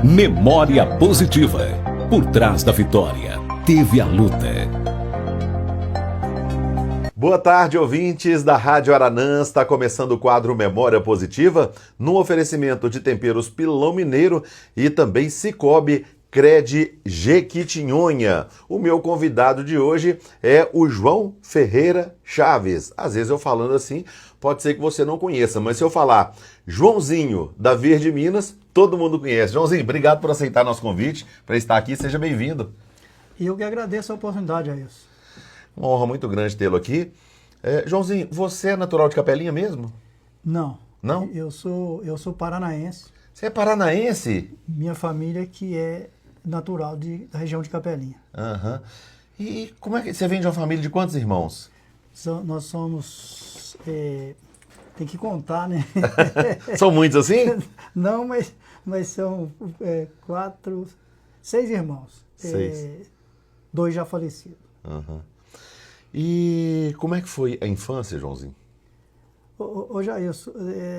Memória positiva. Por trás da vitória, teve a luta. Boa tarde, ouvintes da Rádio Aranã. Está começando o quadro Memória Positiva, no oferecimento de temperos Pilão Mineiro e também Cicobi Cred Jequitinhonha. O meu convidado de hoje é o João Ferreira Chaves. Às vezes eu falando assim, pode ser que você não conheça, mas se eu falar Joãozinho da Verde Minas, todo mundo conhece. Joãozinho, obrigado por aceitar nosso convite para estar aqui. Seja bem-vindo. E eu que agradeço a oportunidade, Ailson. Uma honra muito grande tê-lo aqui. Joãozinho, você é natural de Capelinha mesmo? Não. Não? Eu sou paranaense. Você é paranaense? Minha família que é natural da região de Capelinha. Aham. E como é que você vem de uma família de quantos irmãos? Nós somos... tem que contar, né? São muitos assim? Não, mas são 6 irmãos. 6. 2 já falecidos. Aham. E como é que foi a infância, Joãozinho? Ô Jailson,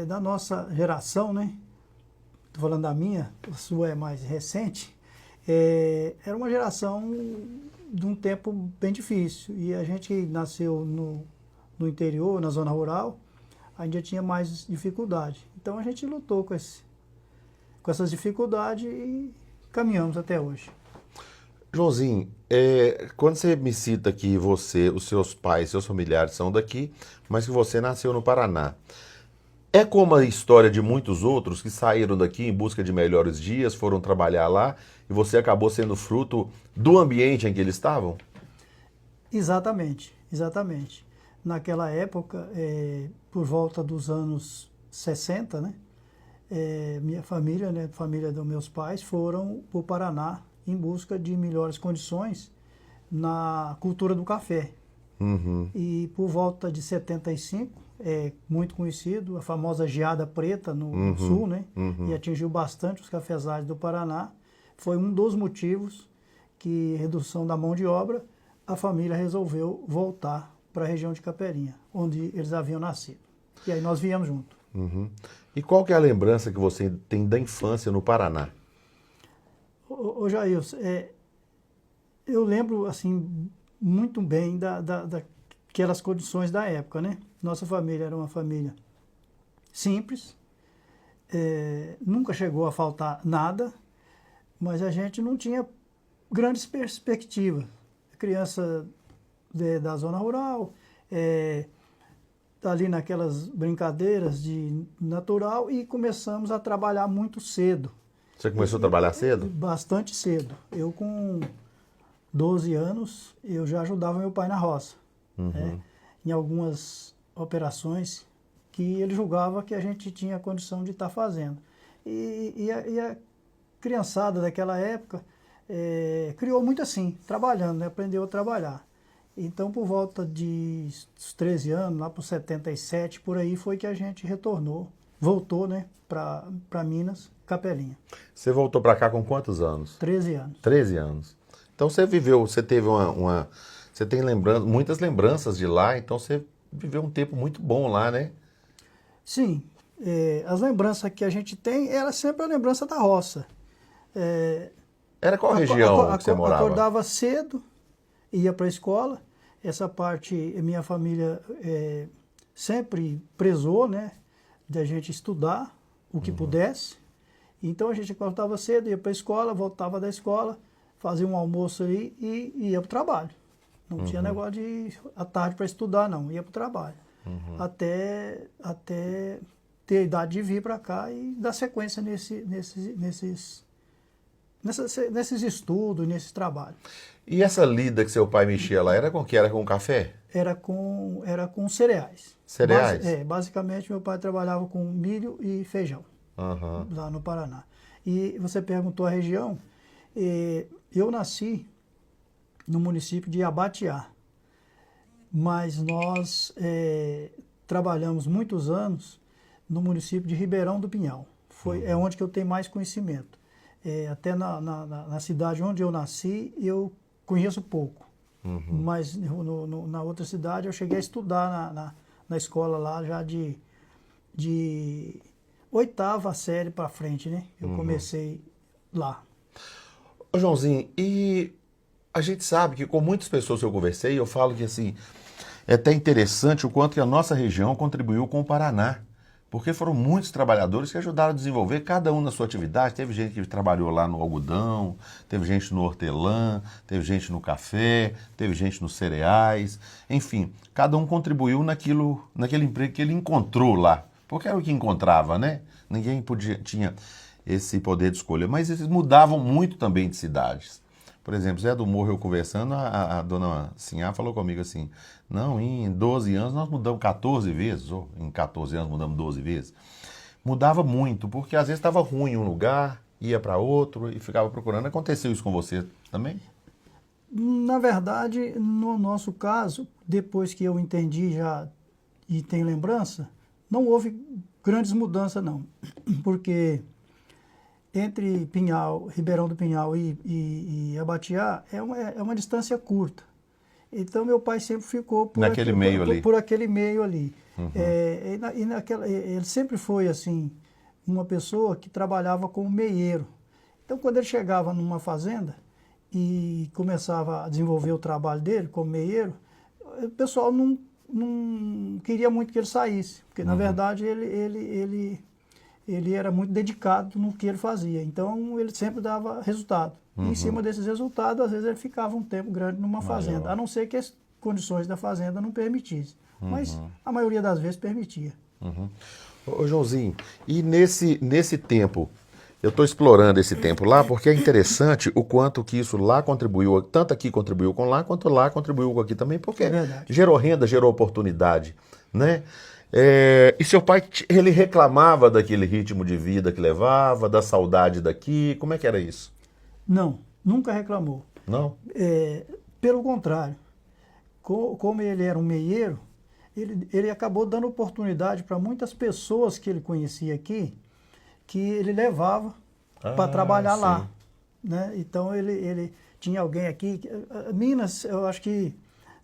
da nossa geração, né? Estou falando da minha, a sua é mais recente. Era uma geração de um tempo bem difícil. E a gente nasceu no interior, na zona rural, ainda tinha mais dificuldade. Então a gente lutou com essas dificuldades e caminhamos até hoje. Joãozinho, quando você me cita que você, os seus pais, seus familiares são daqui, mas que você nasceu no Paraná, é como a história de muitos outros que saíram daqui em busca de melhores dias, foram trabalhar lá e você acabou sendo fruto do ambiente em que eles estavam? Exatamente, exatamente. Naquela época, por volta dos anos 60, né, minha família, né, a família dos meus pais, foram para o Paraná em busca de melhores condições na cultura do café. Uhum. E por volta de 75, muito conhecido, a famosa geada preta no sul, né? Uhum. E atingiu bastante os cafezais do Paraná. Foi um dos motivos que, redução da mão de obra, a família resolveu voltar para a região de Capelinha, onde eles haviam nascido. E aí nós viemos junto. Uhum. E qual que é a lembrança que você tem da infância no Paraná? Ô Jailson, eu lembro assim muito bem daquelas condições da época, né? Nossa família era uma família simples, nunca chegou a faltar nada, mas a gente não tinha grandes perspectivas. Criança da zona rural, ali naquelas brincadeiras de natural, e começamos a trabalhar muito cedo. Você começou a trabalhar cedo? Bastante cedo. Eu com 12 anos, eu já ajudava meu pai na roça. Uhum. Né? Em algumas operações que ele julgava que a gente tinha condição de estar fazendo. E a criançada daquela época criou muito assim, trabalhando, né? Aprendeu a trabalhar. Então, por volta de 13 anos, lá para os 77, por aí, foi que a gente voltou, né, para Minas, Capelinha. Você voltou para cá com quantos anos? 13 anos. 13 anos. Então você teve você tem muitas lembranças de lá, então você viveu um tempo muito bom lá, né? Sim, as lembranças que a gente tem, era sempre a lembrança da roça. Era qual região que você morava? Acordava cedo, ia para a escola. Essa parte, minha família sempre prezou, né, de a gente estudar o que pudesse. Então a gente acordava cedo, ia para a escola, voltava da escola, fazia um almoço aí e ia para o trabalho. Não tinha negócio de ir à tarde para estudar, não, ia para o trabalho. Até ter a idade de vir para cá e dar sequência nesses estudos, nesses trabalhos. E essa lida que seu pai mexia lá, era com o que? Era com café? Era com cereais. Cereais? Basicamente meu pai trabalhava com milho e feijão, lá no Paraná. E você perguntou a região, eu nasci no município de Abatiá, mas nós trabalhamos muitos anos no município de Ribeirão do Pinhal. É onde que eu tenho mais conhecimento. Até na cidade onde eu nasci, eu conheço pouco. Mas na outra cidade eu cheguei a estudar na escola lá já de 8ª série para frente, né? Eu comecei lá. Ô, Joãozinho, e a gente sabe que com muitas pessoas que eu conversei, eu falo que assim, é até interessante o quanto que a nossa região contribuiu com o Paraná. Porque foram muitos trabalhadores que ajudaram a desenvolver cada um na sua atividade. Teve gente que trabalhou lá no algodão, teve gente no hortelã, teve gente no café, teve gente nos cereais. Enfim, cada um contribuiu naquele emprego que ele encontrou lá. Porque era o que encontrava, né? Ninguém tinha esse poder de escolha. Mas eles mudavam muito também de cidades. Por exemplo, Zé do Morro, eu conversando, a dona Sinhá falou comigo assim, não, em 12 anos nós mudamos 14 vezes, ou em 14 anos mudamos 12 vezes. Mudava muito, porque às vezes estava ruim em um lugar, ia para outro e ficava procurando. Aconteceu isso com você também? Na verdade, no nosso caso, depois que eu entendi já e tenho lembrança, não houve grandes mudanças não, porque entre Pinhal, Ribeirão do Pinhal e Abatiá é uma distância curta. Então meu pai sempre ficou por naquele meio ali. Por aquele meio ali. Uhum. Ele sempre foi assim uma pessoa que trabalhava como meieiro. Então quando ele chegava numa fazenda e começava a desenvolver o trabalho dele como meieiro, o pessoal não queria muito que ele saísse, porque na verdade ele era muito dedicado no que ele fazia. Então, ele sempre dava resultado. E em cima desses resultados, às vezes ele ficava um tempo grande numa fazenda, a não ser que as condições da fazenda não permitissem. Mas a maioria das vezes permitia. Ô, Joãozinho, e nesse tempo, eu estou explorando esse tempo lá, porque é interessante o quanto que isso lá contribuiu, tanto aqui contribuiu com lá, quanto lá contribuiu com aqui também, porque gerou renda, gerou oportunidade, né? E seu pai, ele reclamava daquele ritmo de vida que levava, da saudade daqui, como é que era isso? Não, nunca reclamou. Não? Pelo contrário, como ele era um meieiro, ele acabou dando oportunidade para muitas pessoas que ele conhecia aqui, que ele levava para trabalhar lá. Né? Então ele tinha alguém aqui, Minas, eu acho que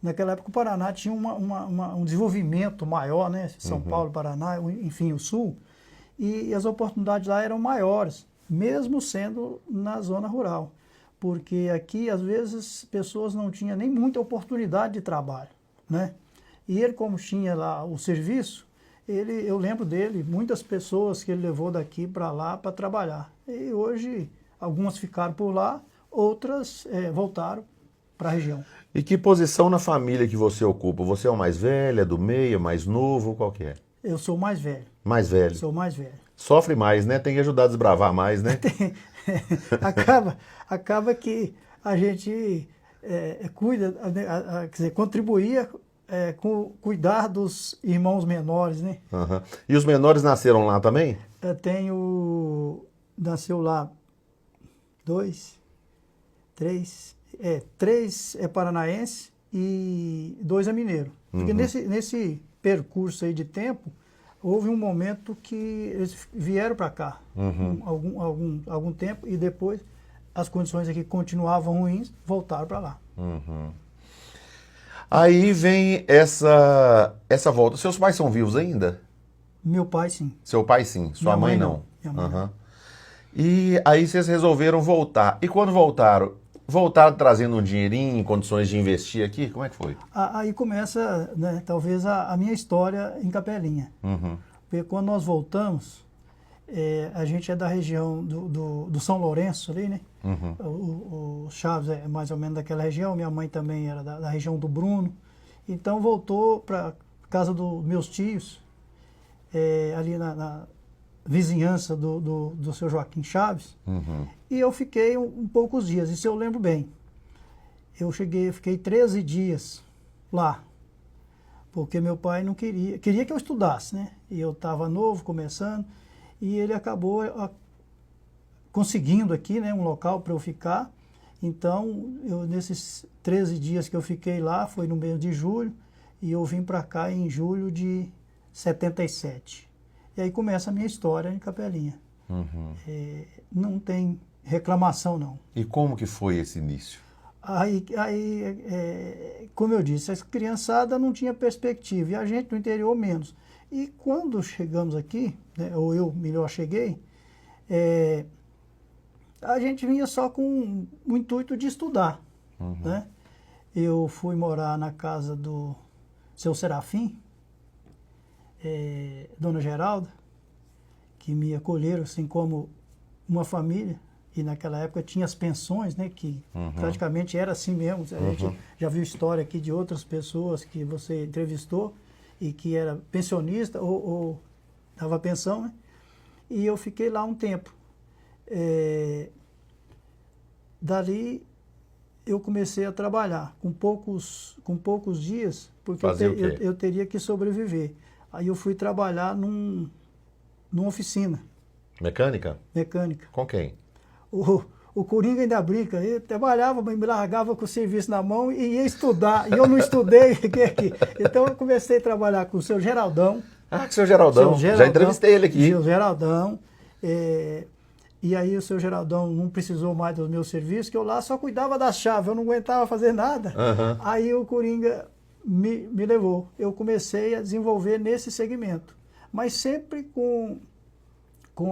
naquela época o Paraná tinha um desenvolvimento maior, né? São Paulo, Paraná, enfim, o Sul, e as oportunidades lá eram maiores, mesmo sendo na zona rural. Porque aqui, às vezes, pessoas não tinham nem muita oportunidade de trabalho, né? E ele, como tinha lá o serviço, eu lembro dele, muitas pessoas que ele levou daqui para lá para trabalhar. E hoje, algumas ficaram por lá, outras voltaram para a região. E que posição na família que você ocupa? Você é o mais velho, é do meio, é mais novo, qual que é? Eu sou o mais velho. Mais velho? Sou o mais velho. Sofre mais, né? Tem que ajudar a desbravar mais, né? Acaba que a gente cuida, quer dizer, contribuía com cuidar dos irmãos menores, né? E os menores nasceram lá também? Nasceu lá 3 é paranaense e 2 é mineiro. Porque nesse percurso aí de tempo, houve um momento que eles vieram para cá, algum tempo, e depois as condições aqui continuavam ruins, voltaram para lá. Aí vem essa volta. Seus pais são vivos ainda? Meu pai, sim. Seu pai, sim. Sua mãe, não? Minha mãe não. E aí vocês resolveram voltar. E quando voltaram? Voltaram trazendo um dinheirinho, em condições de investir aqui? Como é que foi? Aí começa, né, talvez, a minha história em Capelinha. Porque quando nós voltamos, a gente é da região do São Lourenço ali, né? O Chaves é mais ou menos daquela região, minha mãe também era da região do Bruno. Então voltou para casa dos meus tios, ali na vizinhança do seu Joaquim Chaves. E eu fiquei poucos dias, isso eu lembro bem. Eu fiquei 13 dias lá, porque meu pai não queria que eu estudasse, né? E eu estava novo, começando, e ele acabou conseguindo aqui, né, um local para eu ficar. Então, nesses 13 dias que eu fiquei lá, foi no mês de julho, e eu vim para cá em julho de 77. E aí começa a minha história em Capelinha. Não tem reclamação, não. E como que foi esse início? Aí, como eu disse, a criançada não tinha perspectiva, e a gente no interior menos. E quando chegamos aqui, né, ou eu melhor cheguei, A gente vinha só com o intuito de estudar, né? Eu fui morar na casa do seu Serafim, Dona Geralda, que me acolheram assim como uma família. E naquela época tinha as pensões, né? Que praticamente era assim mesmo. A gente já viu história aqui de outras pessoas que você entrevistou e que era pensionista ou dava pensão, né? E eu fiquei lá um tempo. Dali eu comecei a trabalhar com poucos dias, porque eu teria que sobreviver. Aí eu fui trabalhar numa oficina. Mecânica? Mecânica. Com quem? O Coringa ainda brinca, ele trabalhava, me largava com o serviço na mão e ia estudar. E eu não estudei, fiquei aqui. Então eu comecei a trabalhar com o seu Geraldão. Ah, com o seu Geraldão. Já entrevistei ele aqui. O Geraldão. E aí o seu Geraldão não precisou mais dos meus serviços, que eu lá só cuidava das chaves, eu não aguentava fazer nada. Aí o Coringa me levou. Eu comecei a desenvolver nesse segmento, mas sempre com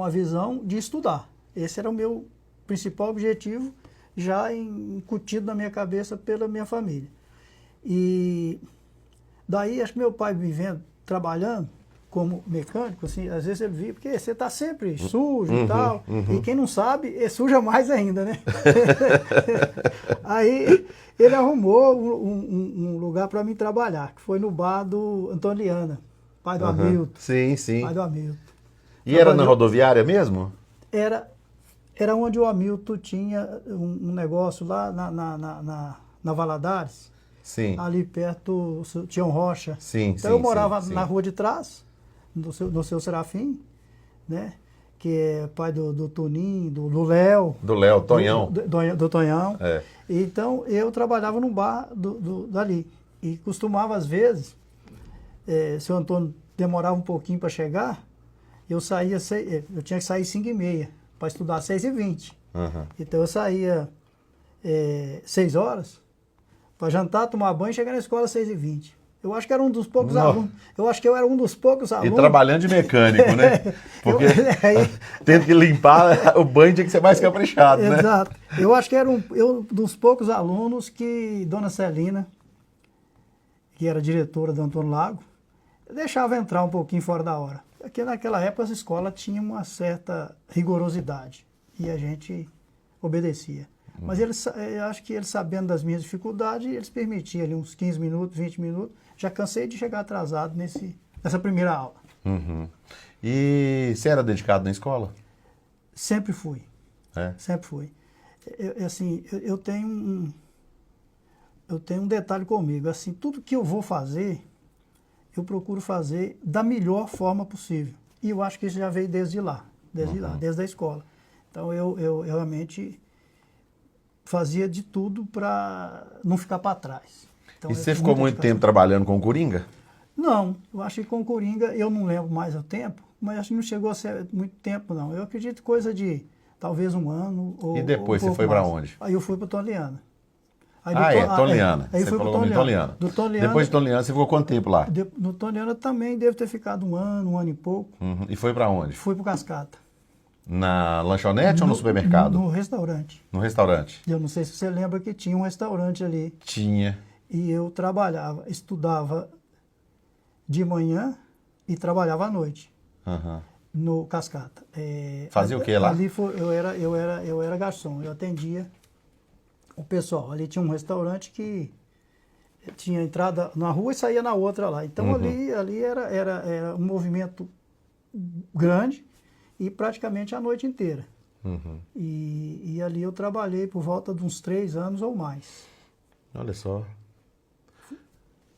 a visão de estudar. Esse era o meu principal objetivo, já incutido na minha cabeça pela minha família. E daí, acho que meu pai me vendo trabalhando como mecânico, assim, às vezes ele via, porque você está sempre sujo e tal, e quem não sabe, suja mais ainda, né? Aí ele arrumou um lugar para mim trabalhar, que foi no bar do Antoniana, pai do Hamilton. Sim, sim. Pai do Hamilton. E era na rodoviária mesmo? Era onde o Hamilton tinha um negócio lá na Valadares. Sim. Ali perto, Tião Rocha. Sim, então eu morava na rua de trás, do seu Serafim, né? Que é pai do Toninho, do Léo. Do Léo, Tonhão. Do Tonhão. É. Então eu trabalhava num bar dali. E costumava, às vezes, se o Antônio demorava um pouquinho para chegar, eu tinha que sair 5h30 para estudar 6h20. Então eu saía 6 horas para jantar, tomar banho e chegar na escola às 6h20. Eu acho que era um dos poucos alunos. Eu acho que eu era um dos poucos alunos. E trabalhando de mecânico, né? Porque tendo que limpar, o banho tinha que ser mais caprichado, né? Exato. Eu acho que era um dos poucos alunos que Dona Celina, que era diretora do Antônio Lago, deixava entrar um pouquinho fora da hora. Porque naquela época as escolas tinham uma certa rigorosidade e a gente obedecia. Mas eu acho que eles, sabendo das minhas dificuldades, eles permitiam ali uns 15 minutos, 20 minutos. Já cansei de chegar atrasado nessa primeira aula. E você era dedicado na escola? Sempre fui. Sempre fui. Eu tenho um detalhe comigo. Assim, tudo que eu vou fazer, eu procuro fazer da melhor forma possível. E eu acho que isso já veio desde lá, desde a escola. Então eu realmente fazia de tudo para não ficar para trás. Então, e você ficou muito tempo trabalhando com o Coringa? Não, eu acho que com o Coringa, eu não lembro mais o tempo, mas acho que não chegou a ser muito tempo, não. Eu acredito coisa de talvez um ano ou. E depois ou você foi para onde? Aí eu fui para Toliana. Toliana. Aí você fui para Toliana. Depois de Toliana, você ficou quanto tempo lá? No Toliana também devo ter ficado um ano e pouco. E foi para onde? Fui para o Cascata. Na lanchonete ou no supermercado? No restaurante. No restaurante. Eu não sei se você lembra que tinha um restaurante ali. Tinha. E eu trabalhava, estudava de manhã e trabalhava à noite. No Cascata. Fazia o que lá? Ali eu era garçom, eu atendia o pessoal. Ali tinha um restaurante que tinha entrada na rua e saía na outra lá. Então ali era um movimento grande e praticamente a noite inteira. E ali eu trabalhei por volta de uns 3 anos ou mais. Olha só.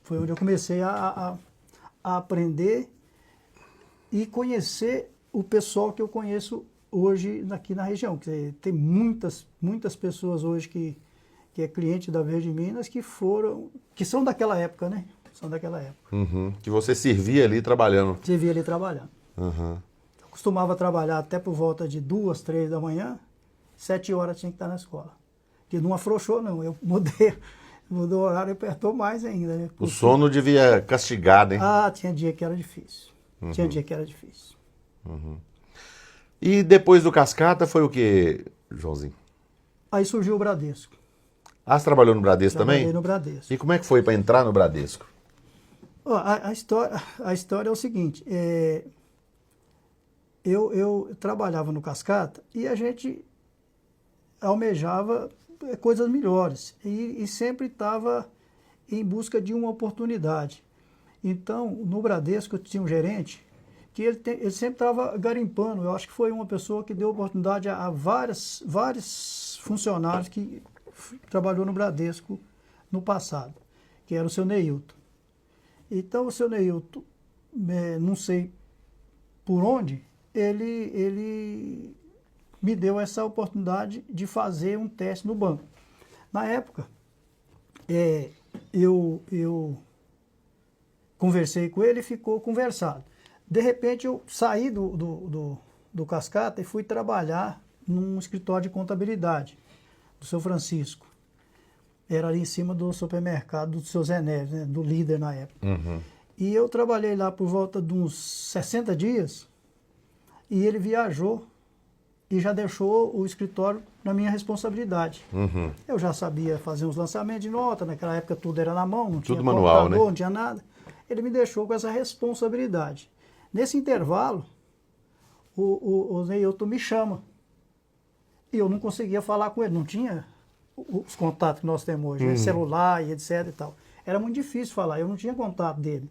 Foi onde eu comecei a aprender e conhecer o pessoal que eu conheço hoje aqui na região. Quer dizer, tem muitas pessoas hoje que é cliente da Verde Minas que são daquela época, né? São daquela época. Que você servia ali trabalhando. Servia ali trabalhando. Eu costumava trabalhar até por volta de 2, 3 da manhã, 7 horas tinha que estar na escola. Que não afrouxou, não. Eu mudou o horário e apertou mais ainda. Né? O sono devia castigar, hein? Ah, tinha dia que era difícil. Tinha dia que era difícil. E depois do Cascata foi o quê? Joãozinho? Aí surgiu o Bradesco. Ah, você trabalhou no Bradesco também? Trabalhei no Bradesco. E como é que foi para entrar no Bradesco? Ó, a história é o seguinte, eu trabalhava no Cascata e a gente almejava coisas melhores e sempre estava em busca de uma oportunidade. Então, no Bradesco, eu tinha um gerente que ele sempre estava garimpando. Eu acho que foi uma pessoa que deu oportunidade a vários funcionários que trabalhou no Bradesco no passado, que era o seu Neilton. Então, o seu Neilton, não sei por onde, ele me deu essa oportunidade de fazer um teste no banco. Na época, eu conversei com ele e ficou conversado. De repente, eu saí do Cascata e fui trabalhar num escritório de contabilidade do seu Francisco. Era ali em cima do supermercado do seu Zé Neves, né, do líder na época. Uhum. E eu trabalhei lá por volta de uns 60 dias e ele viajou e já deixou o escritório na minha responsabilidade. Uhum. Eu já sabia fazer uns lançamentos de nota, naquela época tudo era na mão, não tinha manual, computador, né? não tinha nada. Ele me deixou com essa responsabilidade. Nesse intervalo, o Neilton me chama. E eu não conseguia falar com ele, não tinha os contatos que nós temos hoje, né? Celular e etc e tal. Era muito difícil falar, eu não tinha contato dele.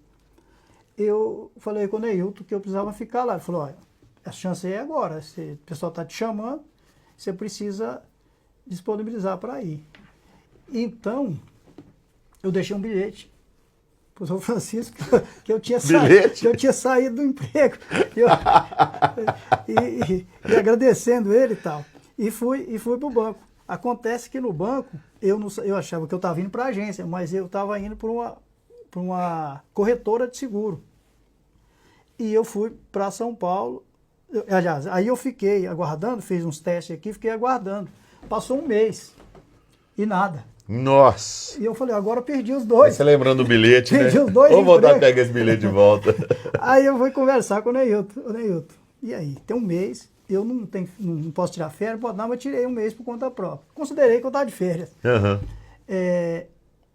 Eu falei com o Neilton que eu precisava ficar lá. Ele falou, olha, a chance é agora, o pessoal está te chamando, você precisa disponibilizar para ir. Então, eu deixei um bilhete para o São Francisco que eu tinha saído do emprego. E agradecendo ele e tal. E fui para o banco. Acontece que no banco, eu achava que eu estava indo para a agência, mas eu estava indo para uma corretora de seguro. E eu fui para São Paulo. Aliás, aí eu fiquei aguardando, fiz uns testes aqui, fiquei aguardando. Passou um mês e nada. Nossa! E eu falei, agora eu perdi os dois. Você lembrando do bilhete, né? Perdi os dois. Vou voltar a pegar esse bilhete de volta. Aí eu fui conversar com o Neilton. Neilton, e aí? Tem um mês, eu não posso tirar férias, não, mas tirei um mês por conta própria. Considerei que eu estava de férias. Uhum.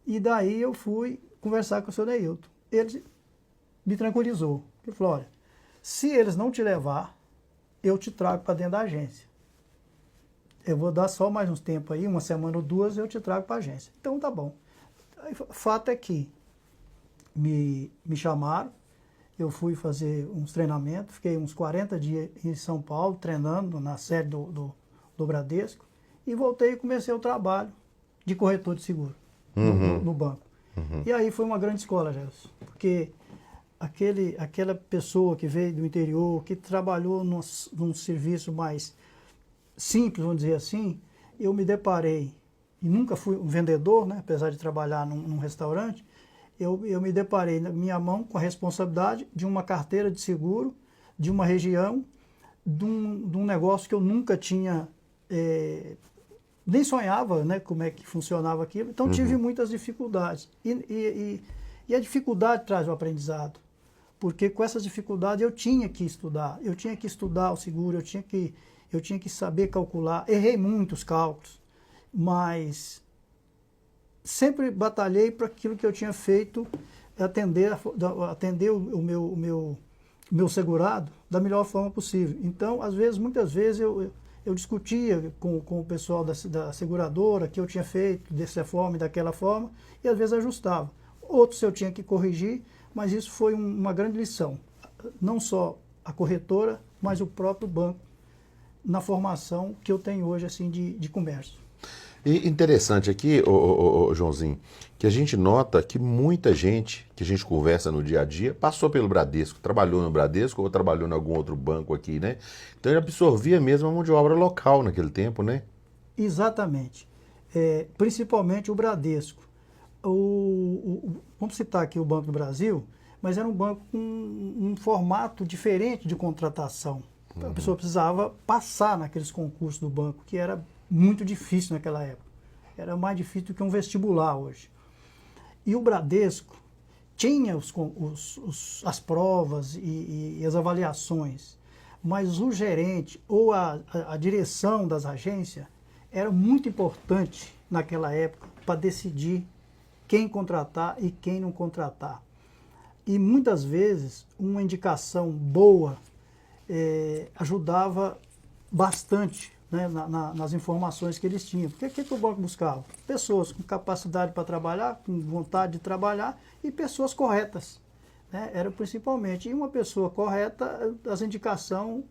E daí eu fui conversar com o seu Neilton. Ele me tranquilizou. Ele falou, olha, se eles não te levar, eu te trago para dentro da agência. Eu vou dar só mais uns tempos aí, uma semana ou duas, eu te trago para a agência. Então tá bom. Aí, fato é que me chamaram, eu fui fazer uns treinamentos, fiquei uns 40 dias em São Paulo, treinando na sede do Bradesco, e voltei e comecei o trabalho de corretor de seguro no banco. Uhum. E aí foi uma grande escola, Gelson, porque aquela pessoa que veio do interior, que trabalhou num serviço mais simples, vamos dizer assim, eu me deparei, e nunca fui um vendedor, né, apesar de trabalhar num restaurante, eu me deparei na minha mão com a responsabilidade de uma carteira de seguro, de uma região, de um negócio que eu nunca tinha, nem sonhava, né, como é que funcionava aquilo, então tive muitas dificuldades. E a dificuldade traz o aprendizado, porque com essas dificuldades eu tinha que estudar o seguro, eu tinha que saber calcular, errei muitos cálculos, mas sempre batalhei para aquilo que eu tinha feito, atender o meu segurado da melhor forma possível. Então, muitas vezes eu discutia com o pessoal da seguradora que eu tinha feito dessa forma e daquela forma, e às vezes ajustava. Outros eu tinha que corrigir, mas isso foi uma grande lição. Não só a corretora, mas o próprio banco, na formação que eu tenho hoje assim de comércio. E interessante aqui, Joãozinho, que a gente nota que muita gente que a gente conversa no dia a dia passou pelo Bradesco, trabalhou no Bradesco ou trabalhou em algum outro banco aqui, né? Então ele absorvia mesmo a mão de obra local naquele tempo, né? Exatamente. Principalmente o Bradesco. Vamos citar aqui o Banco do Brasil, mas era um banco com um formato diferente de contratação. A pessoa precisava passar naqueles concursos do banco, que era muito difícil naquela época. Era mais difícil do que um vestibular hoje. E o Bradesco tinha as provas e as avaliações, mas o gerente ou a direção das agências era muito importante naquela época para decidir quem contratar e quem não contratar. E muitas vezes uma indicação boa ajudava bastante, né, nas informações que eles tinham. Porque o que o banco buscava? Pessoas com capacidade para trabalhar, com vontade de trabalhar e pessoas corretas. Né? Era principalmente. E uma pessoa correta, as indicações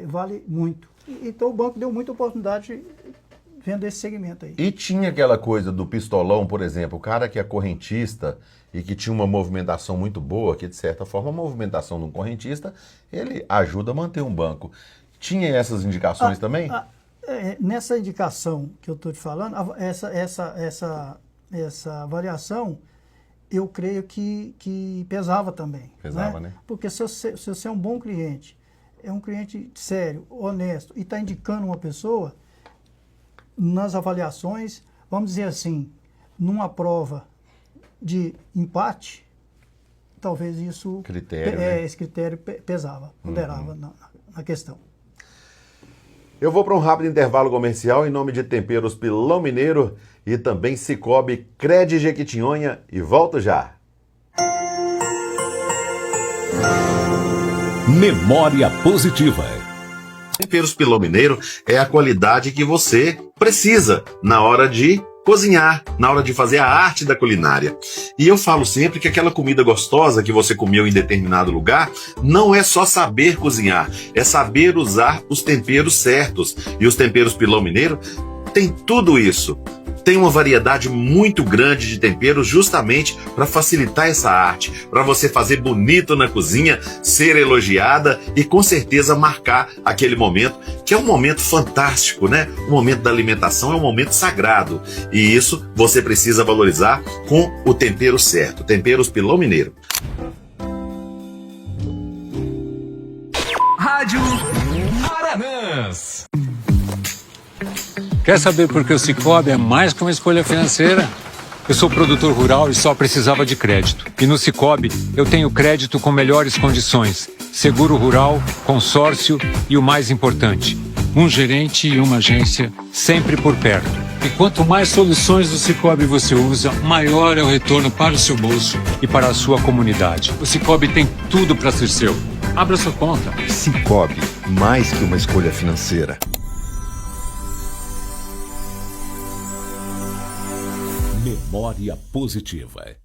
vale muito. Então o banco deu muita oportunidade vendo esse segmento aí. E tinha aquela coisa do pistolão, por exemplo, o cara que é correntista e que tinha uma movimentação muito boa, que de certa forma a movimentação de um correntista, ele ajuda a manter um banco. Tinha essas indicações também? Nessa indicação que eu estou te falando, essa avaliação, eu creio que pesava também. Pesava, né? Porque se você é um bom cliente, é um cliente sério, honesto, e está indicando uma pessoa, nas avaliações, vamos dizer assim, numa prova de empate, talvez isso... Critério, né? Esse critério pesava, ponderava na questão. Eu vou para um rápido intervalo comercial em nome de Temperos Pilão Mineiro e também Cicobi Cred Jequitinhonha e volto já. Memória Positiva. Temperos Pilão Mineiro é a qualidade que você precisa na hora de cozinhar, na hora de fazer a arte da culinária. E eu falo sempre que aquela comida gostosa que você comeu em determinado lugar não é só saber cozinhar, é saber usar os temperos certos. E os temperos Pilão Mineiro tem tudo isso. Tem uma variedade muito grande de temperos justamente para facilitar essa arte, para você fazer bonito na cozinha, ser elogiada e com certeza marcar aquele momento, que é um momento fantástico, né? O momento da alimentação é um momento sagrado e isso você precisa valorizar com o tempero certo. Temperos Pilão Mineiro. Rádio Aranãs. Quer saber por que o Cicobi é mais que uma escolha financeira? Eu sou produtor rural e só precisava de crédito. E no Cicobi eu tenho crédito com melhores condições, seguro rural, consórcio e o mais importante, um gerente e uma agência sempre por perto. E quanto mais soluções do Cicobi você usa, maior é o retorno para o seu bolso e para a sua comunidade. O Cicobi tem tudo para ser seu. Abra sua conta. Cicobi, mais que uma escolha financeira. Memória Positiva.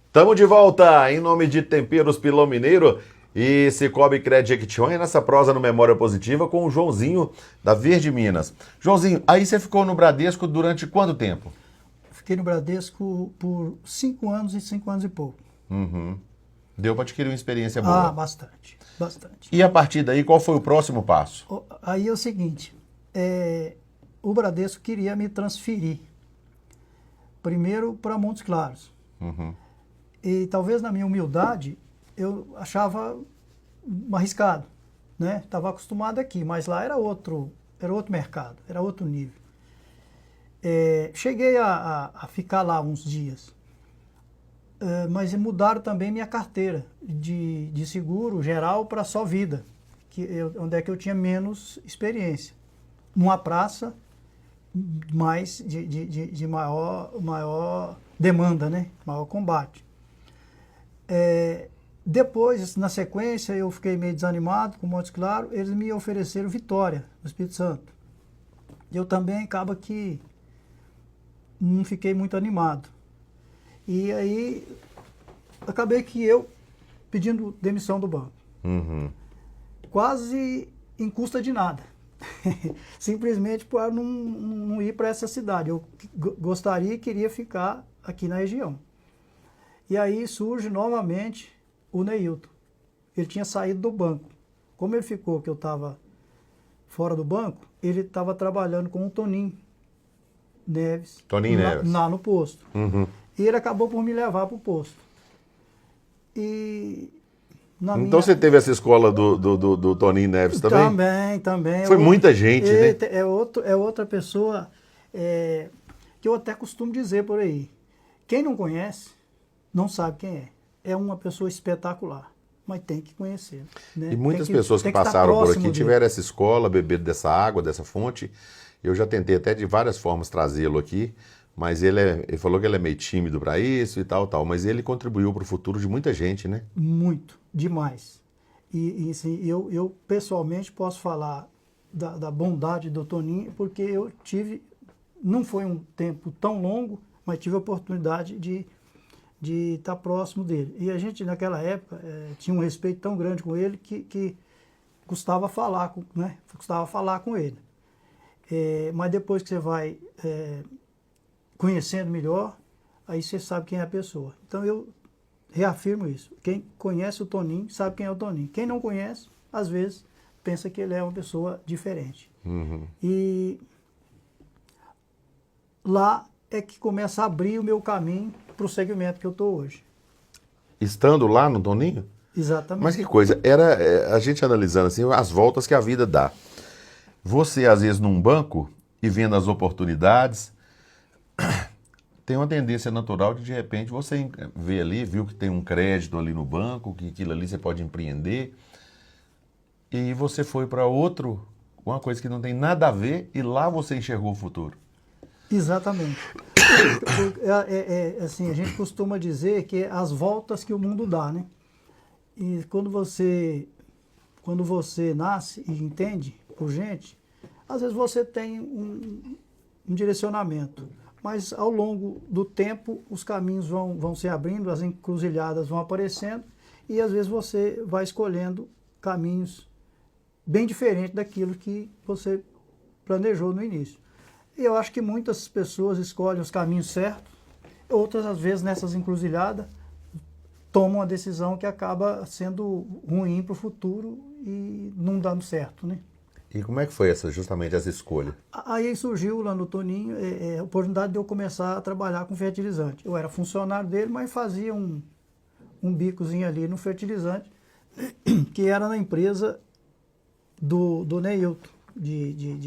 Estamos de volta em nome de Temperos Pilão Mineiro e Cicobi Cred Jequitinhonha nessa prosa no Memória Positiva com o Joãozinho da Verde Minas. Joãozinho, aí você ficou no Bradesco durante quanto tempo? Fiquei no Bradesco por 5 anos e 5 anos e pouco. Deu para adquirir uma experiência boa. Bastante. E a partir daí, qual foi o próximo passo? Aí é o seguinte, o Bradesco queria me transferir primeiro para Montes Claros. E talvez na minha humildade, eu achava arriscado, né? Estava acostumado aqui, mas lá era outro mercado, era outro nível. Cheguei a ficar lá uns dias, mas mudaram também minha carteira de seguro geral para só vida, onde é que eu tinha menos experiência. Numa praça mais de maior demanda, né? Maior combate. Depois, na sequência, eu fiquei meio desanimado com Montes Claros, eles me ofereceram Vitória, no Espírito Santo. Eu também acaba que não fiquei muito animado. E aí, acabei que eu pedindo demissão do banco. Quase em custa de nada. Simplesmente para não ir para essa cidade. Eu gostaria e queria ficar aqui na região. E aí surge novamente o Neilton. Ele tinha saído do banco. Como ele ficou que eu estava fora do banco, ele estava trabalhando com o Toninho Neves. Lá no posto. E ele acabou por me levar para o posto. Então você teve essa escola do Toninho Neves também? Também. Foi muita gente, né? É outra pessoa que eu até costumo dizer por aí. Quem não conhece, não sabe quem é. É uma pessoa espetacular. mas tem que conhecer. Né? E muitas Tem pessoas que estar passaram por próximo aqui dele. tiveram essa escola, beberam dessa água, dessa fonte. Eu já tentei até de várias formas trazê-lo aqui, mas ele falou que ele é meio tímido para isso e tal, mas ele contribuiu para o futuro de muita gente, né? Muito, demais. E assim, eu pessoalmente posso falar da bondade do Toninho, porque eu tive, não foi um tempo tão longo, mas tive a oportunidade de estar próximo dele. E a gente, naquela época, tinha um respeito tão grande com ele que custava falar com ele. Mas depois que você vai conhecendo melhor, aí você sabe quem é a pessoa. Então eu reafirmo isso. Quem conhece o Toninho sabe quem é o Toninho. Quem não conhece, às vezes, pensa que ele é uma pessoa diferente. Uhum. E lá é que começa a abrir o meu caminho para o segmento que eu estou hoje. Estando lá no Toninho? Exatamente. Mas que coisa, a gente analisando assim, as voltas que a vida dá. Você, às vezes, num banco e vendo as oportunidades, tem uma tendência natural de repente, você vê ali, viu que tem um crédito ali no banco, que aquilo ali você pode empreender, e você foi para uma coisa que não tem nada a ver, e lá você enxergou o futuro. Exatamente. Assim, a gente costuma dizer que é as voltas que o mundo dá, né? E quando você nasce e entende por gente, às vezes você tem um direcionamento, mas ao longo do tempo os caminhos vão se abrindo, as encruzilhadas vão aparecendo e às vezes você vai escolhendo caminhos bem diferentes daquilo que você planejou no início. E eu acho que muitas pessoas escolhem os caminhos certos, outras às vezes nessas encruzilhadas tomam uma decisão que acaba sendo ruim para o futuro e não dando certo, né? E como é que foi justamente essa escolha? Aí surgiu lá no Toninho a oportunidade de eu começar a trabalhar com fertilizante. Eu era funcionário dele, mas fazia um bicozinho ali no fertilizante, que era na empresa do Neilton, de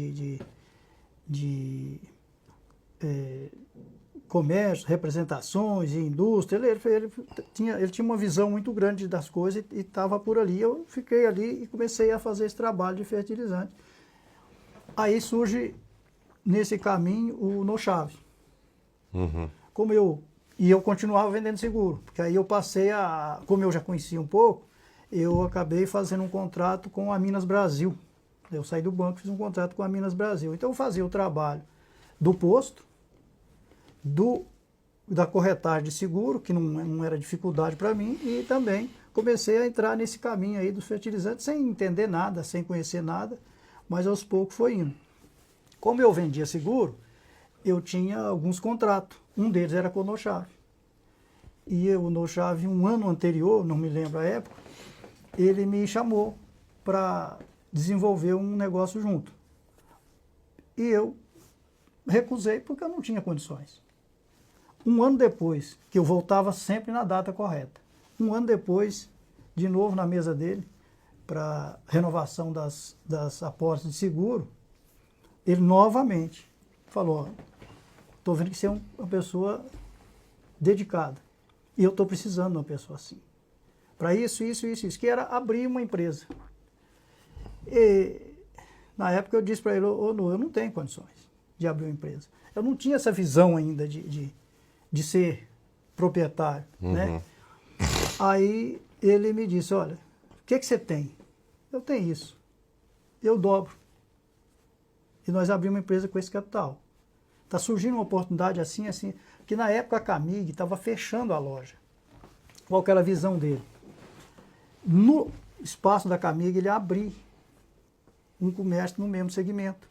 comércio, representações e indústria. Ele tinha uma visão muito grande das coisas e estava por ali. Eu fiquei ali e comecei a fazer esse trabalho de fertilizante. Aí surge, nesse caminho, o NoChave. Uhum. Eu continuava vendendo seguro, porque aí eu passei como eu já conhecia um pouco, eu acabei fazendo um contrato com a Minas Brasil. Eu saí do banco e fiz um contrato com a Minas Brasil. Então eu fazia o trabalho do posto, da corretagem de seguro, que não era dificuldade para mim, e também comecei a entrar nesse caminho aí dos fertilizantes sem entender nada, sem conhecer nada, mas aos poucos foi indo. Como eu vendia seguro, eu tinha alguns contratos, um deles era com o NoChave. E o NoChave, um ano anterior, não me lembro a época, ele me chamou para desenvolver um negócio junto. E eu recusei porque eu não tinha condições. Um ano depois, que eu voltava sempre na data correta, um ano depois, de novo na mesa dele, para renovação das apólices de seguro, ele novamente falou: estou vendo que você é uma pessoa dedicada e eu estou precisando de uma pessoa assim. Para isso, que era abrir uma empresa. E na época eu disse para ele: eu não tenho condições de abrir uma empresa. Eu não tinha essa visão ainda de ser proprietário, né? Aí ele me disse: olha, o que você tem? Eu tenho isso. Eu dobro. E nós abrimos uma empresa com esse capital. Está surgindo uma oportunidade assim, que na época a Camig estava fechando a loja. Qual que era a visão dele? No espaço da Camig ele abrir um comércio no mesmo segmento.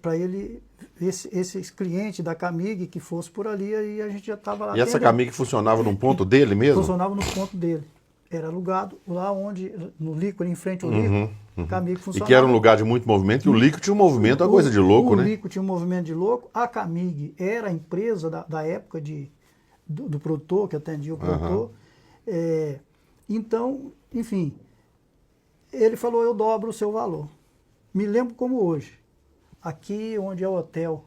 Para ele, esse cliente da Camig que fosse por ali, aí a gente já estava lá. E essa Camig funcionava num ponto dele mesmo? Funcionava no ponto dele. Era alugado lá onde, no Lico, em frente ao Lico, Camig funcionava. E que era um lugar de muito movimento, e o Lico tinha um movimento, uma coisa de louco, né? O Lico tinha um movimento de louco. A Camig era a empresa da época do produtor, que atendia o produtor. Então, enfim, ele falou: eu dobro o seu valor. Me lembro como hoje. Aqui onde é o hotel,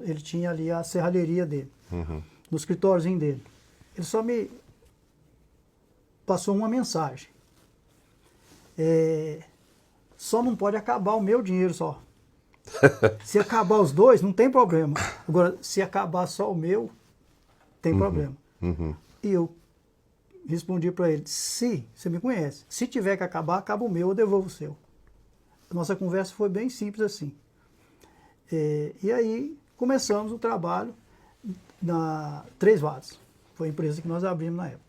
ele tinha ali a serralheria dele, no escritóriozinho dele. Ele só me passou uma mensagem. Só não pode acabar o meu dinheiro só. Se acabar os dois, não tem problema. Agora, se acabar só o meu, tem problema. E eu respondi para ele, se, você me conhece, se tiver que acabar, acaba o meu, eu devolvo o seu. A nossa conversa foi bem simples assim. E aí, começamos o trabalho na Três Varas. Foi a empresa que nós abrimos na época.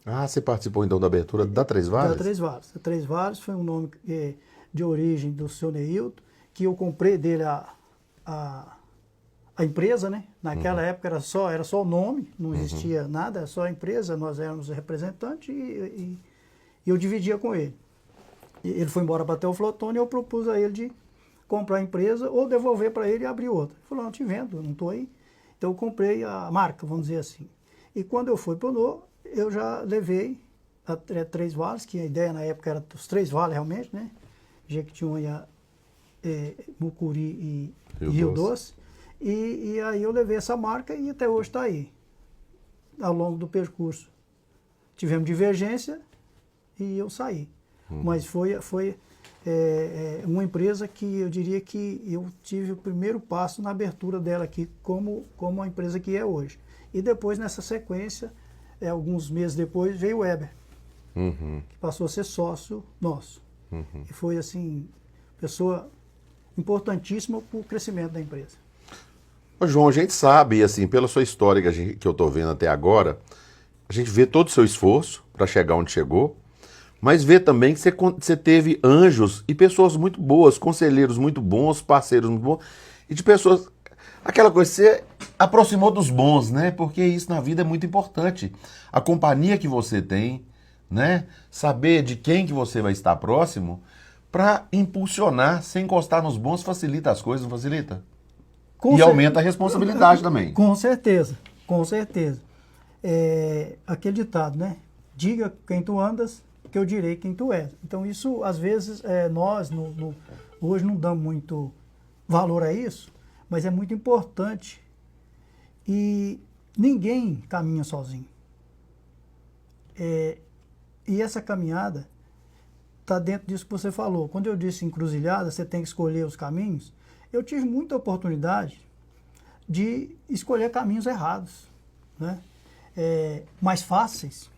Ah, você participou então da abertura da Três Varas? Da Três Varas. A Três Varas foi um nome de origem do seu Neilton, que eu comprei dele a empresa, né? Naquela época era só o nome, não existia nada, era só a empresa, nós éramos representantes e eu dividia com ele. E ele foi embora para a Teoflotone e eu propus a ele de comprar a empresa ou devolver para ele e abrir outra. Ele falou, não, te vendo, não estou aí. Então eu comprei a marca, vamos dizer assim. E quando eu fui para o NO, eu já levei a Três Vales, que a ideia na época era os Três Vales realmente, né? Jequitinhonha, Mucuri e Rio Doce. E aí eu levei essa marca e até hoje está aí. Ao longo do percurso tivemos divergência e eu saí. Mas foi uma empresa que eu diria que eu tive o primeiro passo na abertura dela aqui como a empresa que é hoje. E depois, nessa sequência, alguns meses depois, veio o Weber, que passou a ser sócio nosso. E foi, assim, pessoa importantíssima para o crescimento da empresa. Ô, João, a gente sabe, assim, pela sua história que eu estou vendo até agora, a gente vê todo o seu esforço para chegar onde chegou, mas vê também que você teve anjos e pessoas muito boas, conselheiros muito bons, parceiros muito bons, e de pessoas... Aquela coisa, você aproximou dos bons, né? Porque isso na vida é muito importante. A companhia que você tem, né? Saber de quem que você vai estar próximo, para impulsionar, sem encostar nos bons, facilita as coisas, não facilita? E aumenta a responsabilidade também. Com certeza, com certeza. Aquele ditado, né? Diga quem tu andas, que eu direi quem tu és. Então isso, às vezes, nós hoje não damos muito valor a isso, mas é muito importante. E ninguém caminha sozinho. E essa caminhada está dentro disso que você falou. Quando eu disse encruzilhada, você tem que escolher os caminhos. Eu tive muita oportunidade de escolher caminhos errados, né? Mais fáceis.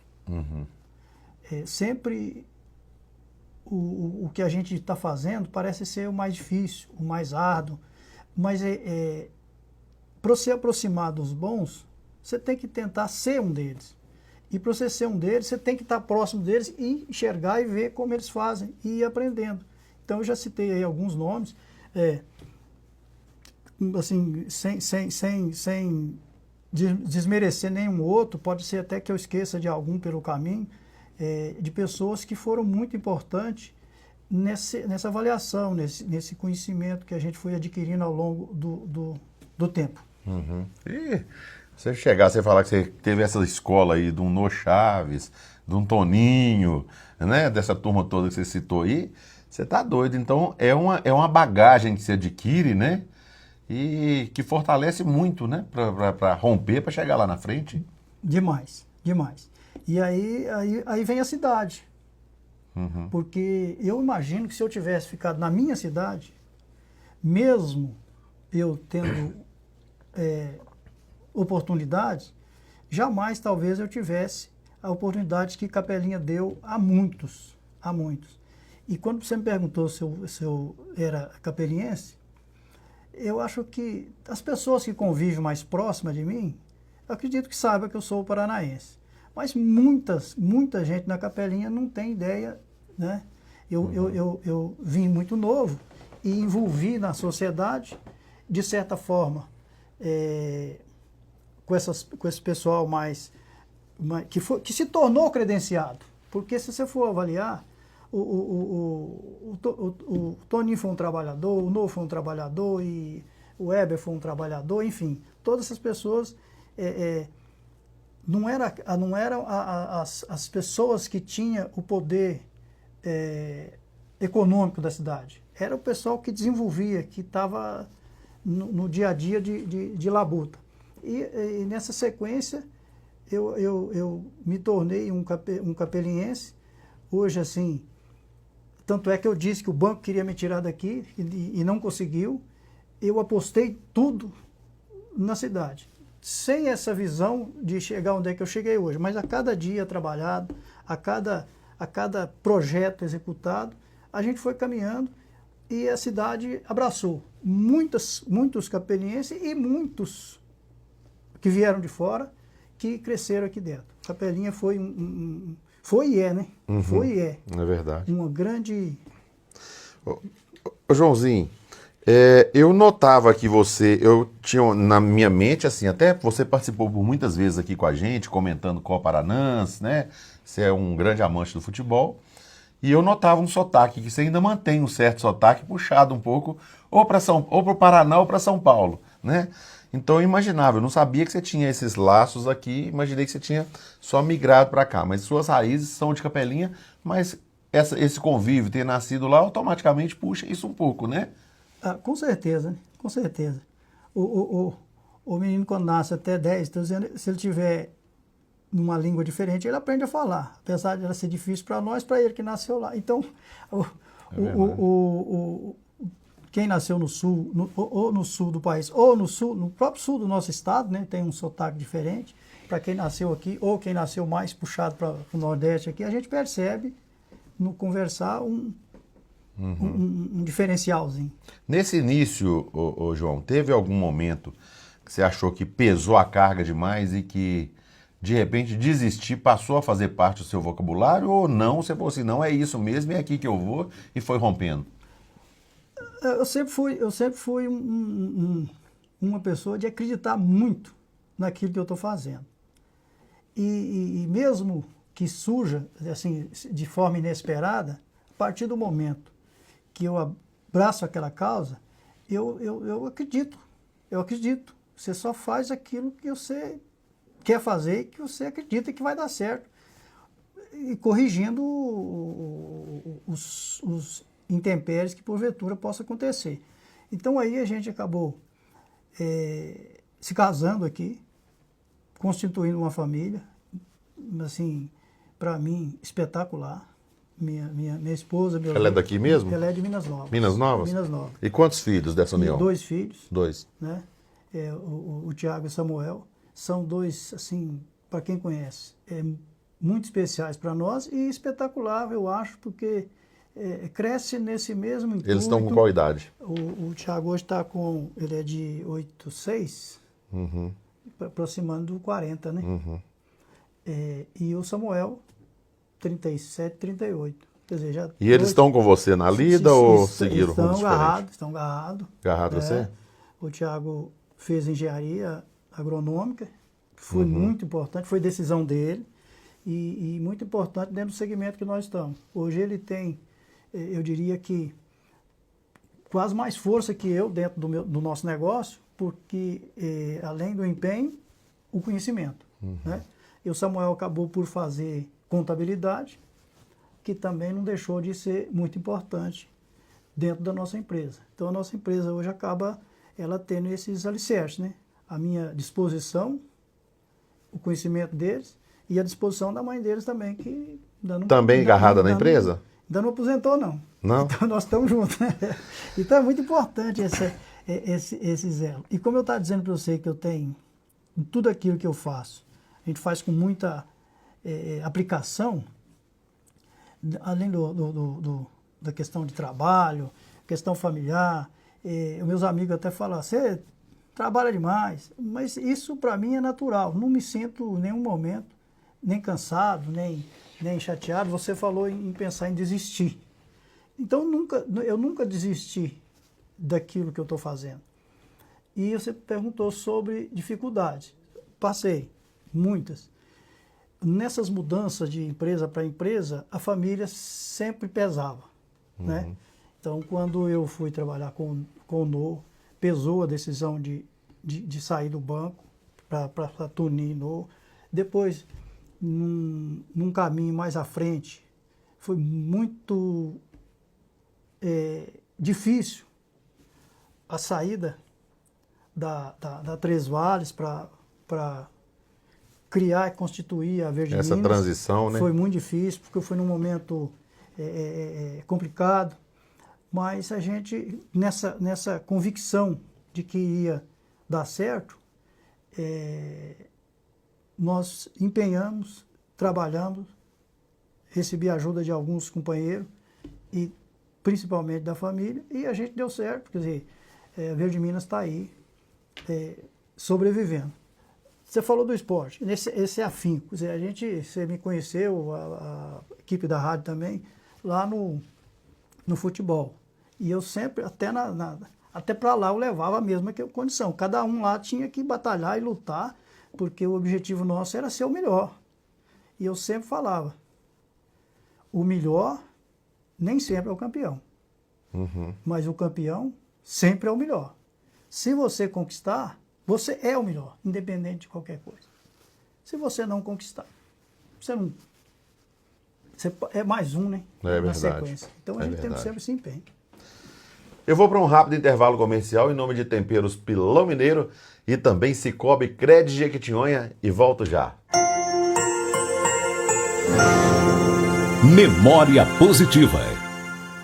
Sempre o que a gente está fazendo parece ser o mais difícil, o mais árduo, mas para se aproximar dos bons, você tem que tentar ser um deles. E para você ser um deles, você tem que estar próximo deles e enxergar e ver como eles fazem e ir aprendendo. Então eu já citei aí alguns nomes, assim, sem desmerecer nenhum outro, pode ser até que eu esqueça de algum pelo caminho, de pessoas que foram muito importantes nessa avaliação, nesse conhecimento que a gente foi adquirindo ao longo do tempo. E você chegar, você falar que você teve essa escola aí de um Nô Chaves, de um Toninho, né, dessa turma toda que você citou aí, você tá doido. Então é uma bagagem que você adquire, né, e que fortalece muito, né, para romper, para chegar lá na frente. Demais, demais. E aí vem a cidade. Porque eu imagino que se eu tivesse ficado na minha cidade, mesmo eu tendo oportunidades, jamais talvez eu tivesse a oportunidade que Capelinha deu a muitos. E quando você me perguntou se eu era capeliense, eu acho que as pessoas que convivem mais próximas de mim, eu acredito que saibam que eu sou paranaense. Mas muita gente na Capelinha não tem ideia, né? Eu vim muito novo e envolvi na sociedade, de certa forma, com esse pessoal que se tornou credenciado. Porque se você for avaliar, o Toninho foi um trabalhador, o Nô foi um trabalhador, e o Weber foi um trabalhador, enfim, todas essas pessoas não eram as pessoas que tinham o poder econômico da cidade. Era o pessoal que desenvolvia, que estava no dia a dia de labuta. E nessa sequência, eu me tornei um capeliense. Hoje, assim, tanto é que eu disse que o banco queria me tirar daqui e não conseguiu. Eu apostei tudo na cidade, sem essa visão de chegar onde é que eu cheguei hoje. Mas a cada dia trabalhado, a cada projeto executado, a gente foi caminhando e a cidade abraçou muitos capelienses e muitos que vieram de fora, que cresceram aqui dentro. Capelinha foi foi e é, né? Foi e é. É verdade. Uma grande... Ô, Joãozinho, eu notava que eu tinha na minha mente, assim, até você participou por muitas vezes aqui com a gente, comentando Copa Aranãs, né? Você é um grande amante do futebol. E eu notava um sotaque, que você ainda mantém um certo sotaque puxado um pouco, ou para o Paraná ou para São Paulo, né? Então eu imaginava, eu não sabia que você tinha esses laços aqui, imaginei que você tinha só migrado para cá, mas suas raízes são de Capelinha, mas esse convívio, ter nascido lá, automaticamente puxa isso um pouco, né? Ah, com certeza, né? Com certeza. O menino, quando nasce até 10, estou dizendo, se ele tiver numa língua diferente, ele aprende a falar, apesar de ela ser difícil para nós, para ele que nasceu lá. Então, quem nasceu no sul, ou no sul do país, ou no próprio sul do nosso estado, né, tem um sotaque diferente. Para quem nasceu aqui, ou quem nasceu mais puxado para o Nordeste aqui, a gente percebe no conversar um diferencialzinho. Nesse início, ô João, teve algum momento que você achou que pesou a carga demais e que, de repente, desistir passou a fazer parte do seu vocabulário, ou não, você falou assim, não, é isso mesmo, é aqui que eu vou, e foi rompendo? Eu sempre fui uma pessoa de acreditar muito naquilo que eu estou fazendo. E mesmo que surja assim, de forma inesperada, a partir do momento que eu abraço aquela causa, eu acredito. Eu acredito. Você só faz aquilo que você quer fazer e que você acredita que vai dar certo. E corrigindo os intempéries que porventura possa acontecer. Então aí a gente acabou se casando aqui, constituindo uma família, assim, para mim, espetacular. Minha esposa... Ela é daqui mesmo? Ela é de Minas Novas. Minas Novas? Minas Novas. E quantos filhos dessa união? 2 filhos. 2. Né? O Tiago e o Samuel são 2, assim, para quem conhece, muito especiais para nós e espetacular, eu acho, porque cresce nesse mesmo intuito. Eles estão com qual idade? O Tiago hoje está com... Ele é de 86, aproximando do 40, né? E o Samuel, 37, 38. Quer dizer, já E eles estão com você na lida ou seguiram rumos diferentes? Estão agarrados. Agarrado você? O Tiago fez engenharia agronômica, que foi muito importante, foi decisão dele, e muito importante dentro do segmento que nós estamos. Hoje ele tem, eu diria que, quase mais força que eu dentro do nosso negócio, porque além do empenho, o conhecimento. Né? E o Samuel acabou por fazer contabilidade, que também não deixou de ser muito importante dentro da nossa empresa. Então a nossa empresa hoje acaba ela tendo esses alicerces, né? A minha disposição, o conhecimento deles e a disposição da mãe deles também, que também agarrada na empresa? Ainda não aposentou, não. Não? Então nós estamos juntos, né? Então é muito importante esse zelo. E como eu estava dizendo para você que eu tenho em tudo aquilo que eu faço, a gente faz com muita aplicação, além da questão de trabalho, questão familiar. Os meus amigos até falam, você trabalha demais, mas isso para mim é natural. Não me sinto em nenhum momento nem cansado, nem chateado. Você falou em pensar em desistir. Então eu nunca desisti daquilo que eu estou fazendo. E você perguntou sobre dificuldades. Passei, muitas. Nessas mudanças de empresa para empresa, a família sempre pesava, né? Então, quando eu fui trabalhar com o NO, pesou a decisão de sair do banco para Tunin NO. Depois, num caminho mais à frente, foi muito difícil a saída da Três Vales para criar e constituir a Verde Essa Minas transição, né? foi muito difícil, porque foi num momento complicado, mas a gente, nessa convicção de que ia dar certo, nós empenhamos, trabalhamos, recebi a ajuda de alguns companheiros, e principalmente da família, e a gente deu certo, quer dizer, a Verde Minas está aí, sobrevivendo. Você falou do esporte, esse é afinco, quer dizer, você me conheceu, a equipe da rádio também, lá no futebol. E eu sempre, até para lá eu levava a mesma condição. Cada um lá tinha que batalhar e lutar, porque o objetivo nosso era ser o melhor. E eu sempre falava, o melhor nem sempre é o campeão. Mas o campeão sempre é o melhor. Se você conquistar, você é o melhor, independente de qualquer coisa. Se você não conquistar, você é mais um, né? Na sequência. Então a gente tem sempre esse empenho. Eu vou para um rápido intervalo comercial em nome de Temperos Pilão Mineiro e também Cicobi Cred Jequitinhonha e volto já. Memória Positiva.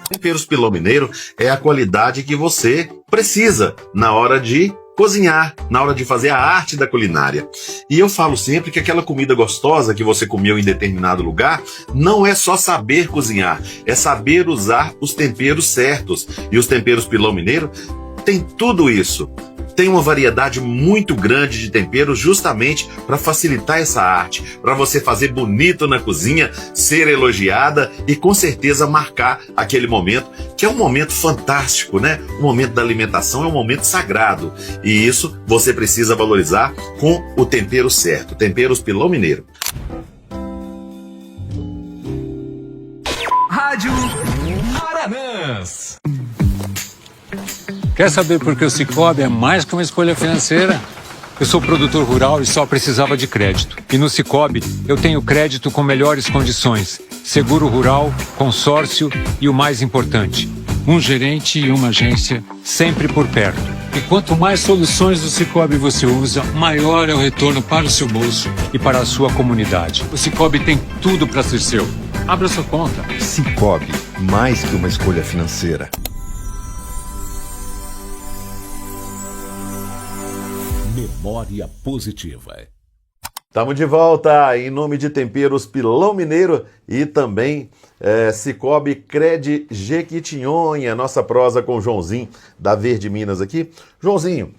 Temperos Pilão Mineiro é a qualidade que você precisa na hora de cozinhar, na hora de fazer a arte da culinária. E eu falo sempre que aquela comida gostosa que você comeu em determinado lugar não é só saber cozinhar, é saber usar os temperos certos. E os Temperos Pilão Mineiro tem tudo isso. Tem uma variedade muito grande de temperos justamente para facilitar essa arte, para você fazer bonito na cozinha, ser elogiada e com certeza marcar aquele momento, que é um momento fantástico, né? O momento da alimentação é um momento sagrado e isso você precisa valorizar com o tempero certo. Temperos Pilão Mineiro. Rádio Aranãs. Quer saber por que o Cicobi é mais que uma escolha financeira? Eu sou produtor rural e só precisava de crédito. E no Cicobi eu tenho crédito com melhores condições, seguro rural, consórcio e o mais importante, um gerente e uma agência sempre por perto. E quanto mais soluções do Cicobi você usa, maior é o retorno para o seu bolso e para a sua comunidade. O Cicobi tem tudo para ser seu. Abra sua conta. Cicobi, mais que uma escolha financeira. Memória Positiva. Estamos de volta em nome de Temperos Pilão Mineiro e também Cicobi Cred Jequitinhonha, nossa prosa com o Joãozinho da Verde Minas aqui. Joãozinho,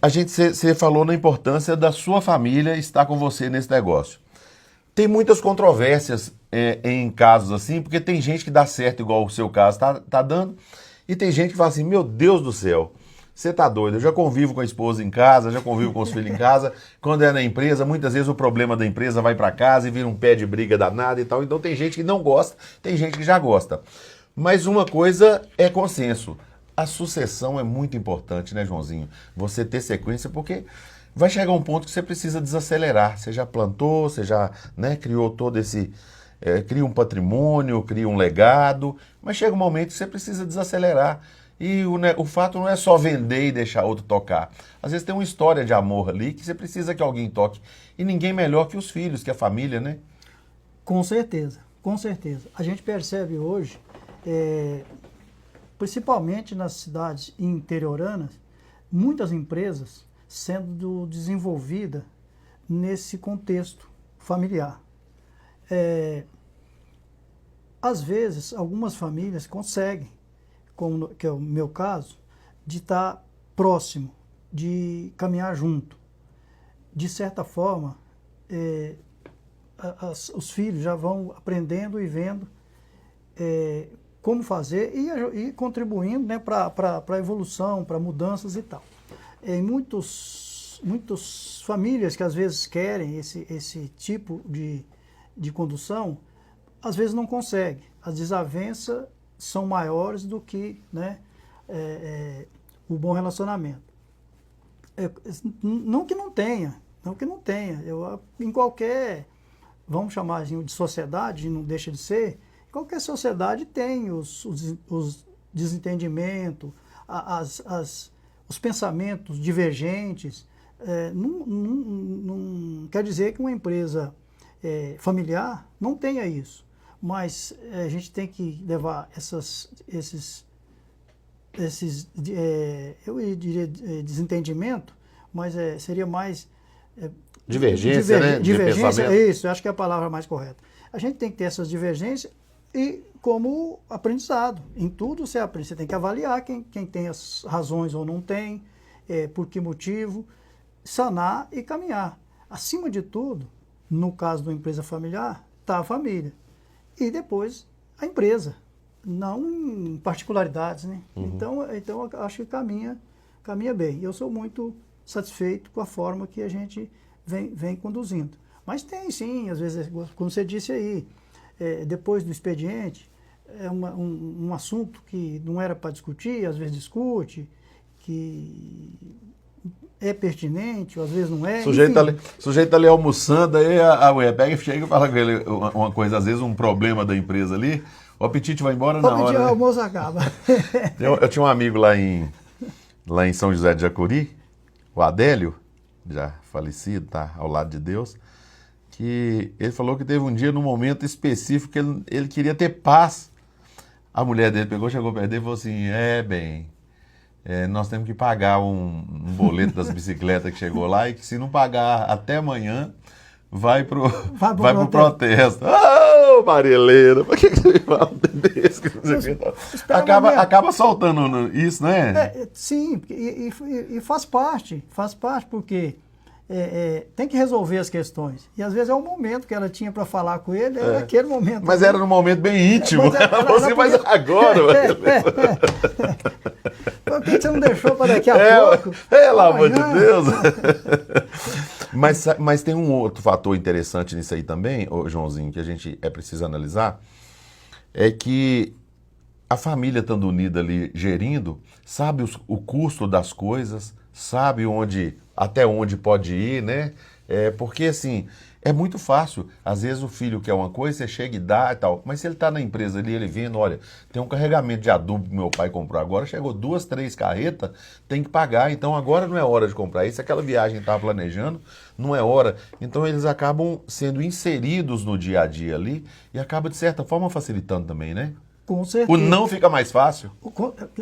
você falou na importância da sua família estar com você nesse negócio. Tem muitas controvérsias em casos assim, porque tem gente que dá certo igual o seu caso tá dando, e tem gente que fala assim, meu Deus do céu, você tá doido, eu já convivo com a esposa em casa, já convivo com os filhos em casa, quando é na empresa, muitas vezes o problema da empresa vai para casa e vira um pé de briga danado e tal, então tem gente que não gosta, tem gente que já gosta. Mas uma coisa é consenso, a sucessão é muito importante, né, Joãozinho? Você ter sequência, porque vai chegar um ponto que você precisa desacelerar, você já plantou, você já, né, criou todo esse... cria um patrimônio, cria um legado, mas chega um momento que você precisa desacelerar. E o fato não é só vender e deixar outro tocar. Às vezes tem uma história de amor ali que você precisa que alguém toque. E ninguém melhor que os filhos, que a família, né? Com certeza, com certeza. A gente percebe hoje, principalmente nas cidades interioranas, muitas empresas sendo desenvolvidas nesse contexto familiar. Às vezes, algumas famílias conseguem, como que é o meu caso, de estar próximo, de caminhar junto. De certa forma, os filhos já vão aprendendo e vendo como fazer e contribuindo, né, para a evolução, para mudanças e tal. Em muitas famílias que às vezes querem esse tipo de condução, às vezes não conseguem. As desavenças são maiores do que, né, o bom relacionamento. Não que não tenha. Em qualquer, vamos chamar assim, de sociedade, não deixa de ser, qualquer sociedade tem os desentendimentos, os pensamentos divergentes, Não quer dizer que uma empresa familiar não tenha isso, mas a gente tem que levar eu diria desentendimento, mas seria mais Divergência, né? De divergência, pensamento. isso, eu acho que é a palavra mais correta. A gente tem que ter essas divergências e como aprendizado. Em tudo você aprende, você tem que avaliar quem tem as razões ou não tem, por que motivo, sanar e caminhar. Acima de tudo, no caso de uma empresa familiar, está a família. E depois a empresa, não em particularidades, né? Então eu acho que caminha bem. Eu sou muito satisfeito com a forma que a gente vem conduzindo. Mas tem sim, às vezes, como você disse aí, depois do expediente, é um assunto que não era para discutir, às vezes discute, que é pertinente, ou às vezes não é. O sujeito ali almoçando, aí a mulher pega e chega e fala com ele uma coisa, às vezes um problema da empresa ali, o apetite vai embora na hora. O né? almoço acaba. Eu tinha um amigo lá em São José de Jacuri, o Adélio, já falecido, tá ao lado de Deus, que ele falou que teve um dia, num momento específico, que ele queria ter paz. A mulher dele chegou perto dele e falou assim, nós temos que pagar um boleto das bicicletas que chegou lá e que se não pagar até amanhã, vai pro protesto. Ô, Marileira, por que você me fala desse? Acaba soltando isso, né? Sim, e faz parte porque tem que resolver as questões. E às vezes é o momento que ela tinha para falar com ele, era aquele momento. Mas era num momento bem íntimo. Mas agora, por que você não deixou para daqui a pouco? Pelo amor de Deus! Mas tem um outro fator interessante nisso aí também, Joãozinho, que a gente preciso analisar, é que a família estando unida ali, gerindo, sabe o custo das coisas, sabe até onde pode ir, né? Porque assim, é muito fácil. Às vezes o filho quer uma coisa, você chega e dá e tal. Mas se ele está na empresa ali, ele vendo, olha, tem um carregamento de adubo que meu pai comprou agora, chegou 2, 3 carretas, tem que pagar. Então agora não é hora de comprar isso. Aquela viagem que estava planejando, não é hora. Então eles acabam sendo inseridos no dia a dia ali e acaba, de certa forma, facilitando também, né? Com certeza. O não fica mais fácil?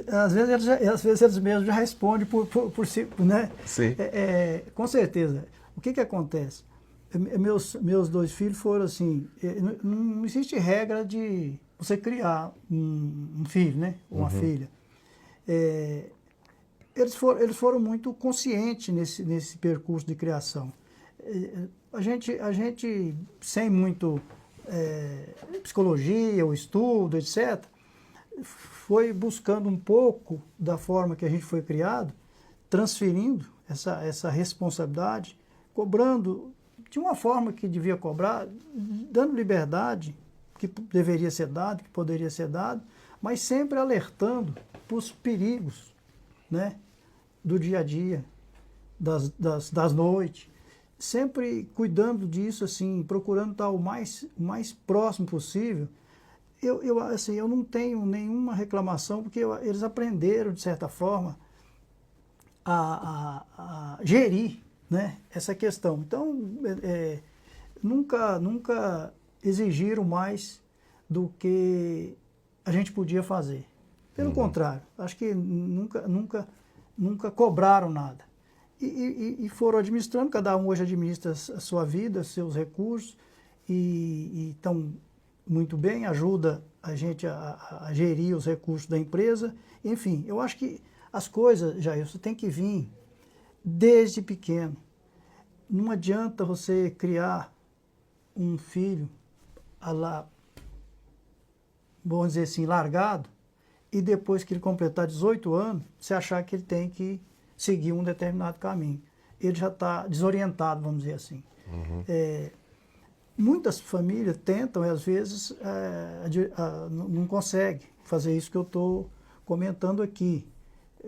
Às vezes eles mesmos já respondem por si, né? Sim. Com certeza. O que acontece? Meus 2 filhos foram assim, não existe regra de você criar um filho, né? Ou uma filha. Eles foram muito conscientes nesse percurso de criação. A gente sem muito psicologia, o estudo, etc., foi buscando um pouco da forma que a gente foi criado, transferindo essa responsabilidade, cobrando de uma forma que devia cobrar, dando liberdade que deveria ser dado, que poderia ser dado, mas sempre alertando para os perigos, né, do dia a dia, das noites, sempre cuidando disso, assim, procurando estar o mais próximo possível. Eu não tenho nenhuma reclamação, porque eles aprenderam, de certa forma, a gerir, né, essa questão. Então, nunca exigiram mais do que a gente podia fazer. Pelo contrário, acho que nunca cobraram nada. E foram administrando, cada um hoje administra a sua vida, seus recursos, e estão muito bem, ajuda a gente a gerir os recursos da empresa. Enfim, eu acho que as coisas, Jair, você tem que vir desde pequeno. Não adianta você criar um filho, vamos dizer assim, largado, e depois que ele completar 18 anos, você achar que ele tem que seguir um determinado caminho. Ele já está desorientado, vamos dizer assim. Muitas famílias tentam e às vezes não conseguem fazer isso que eu estou comentando aqui.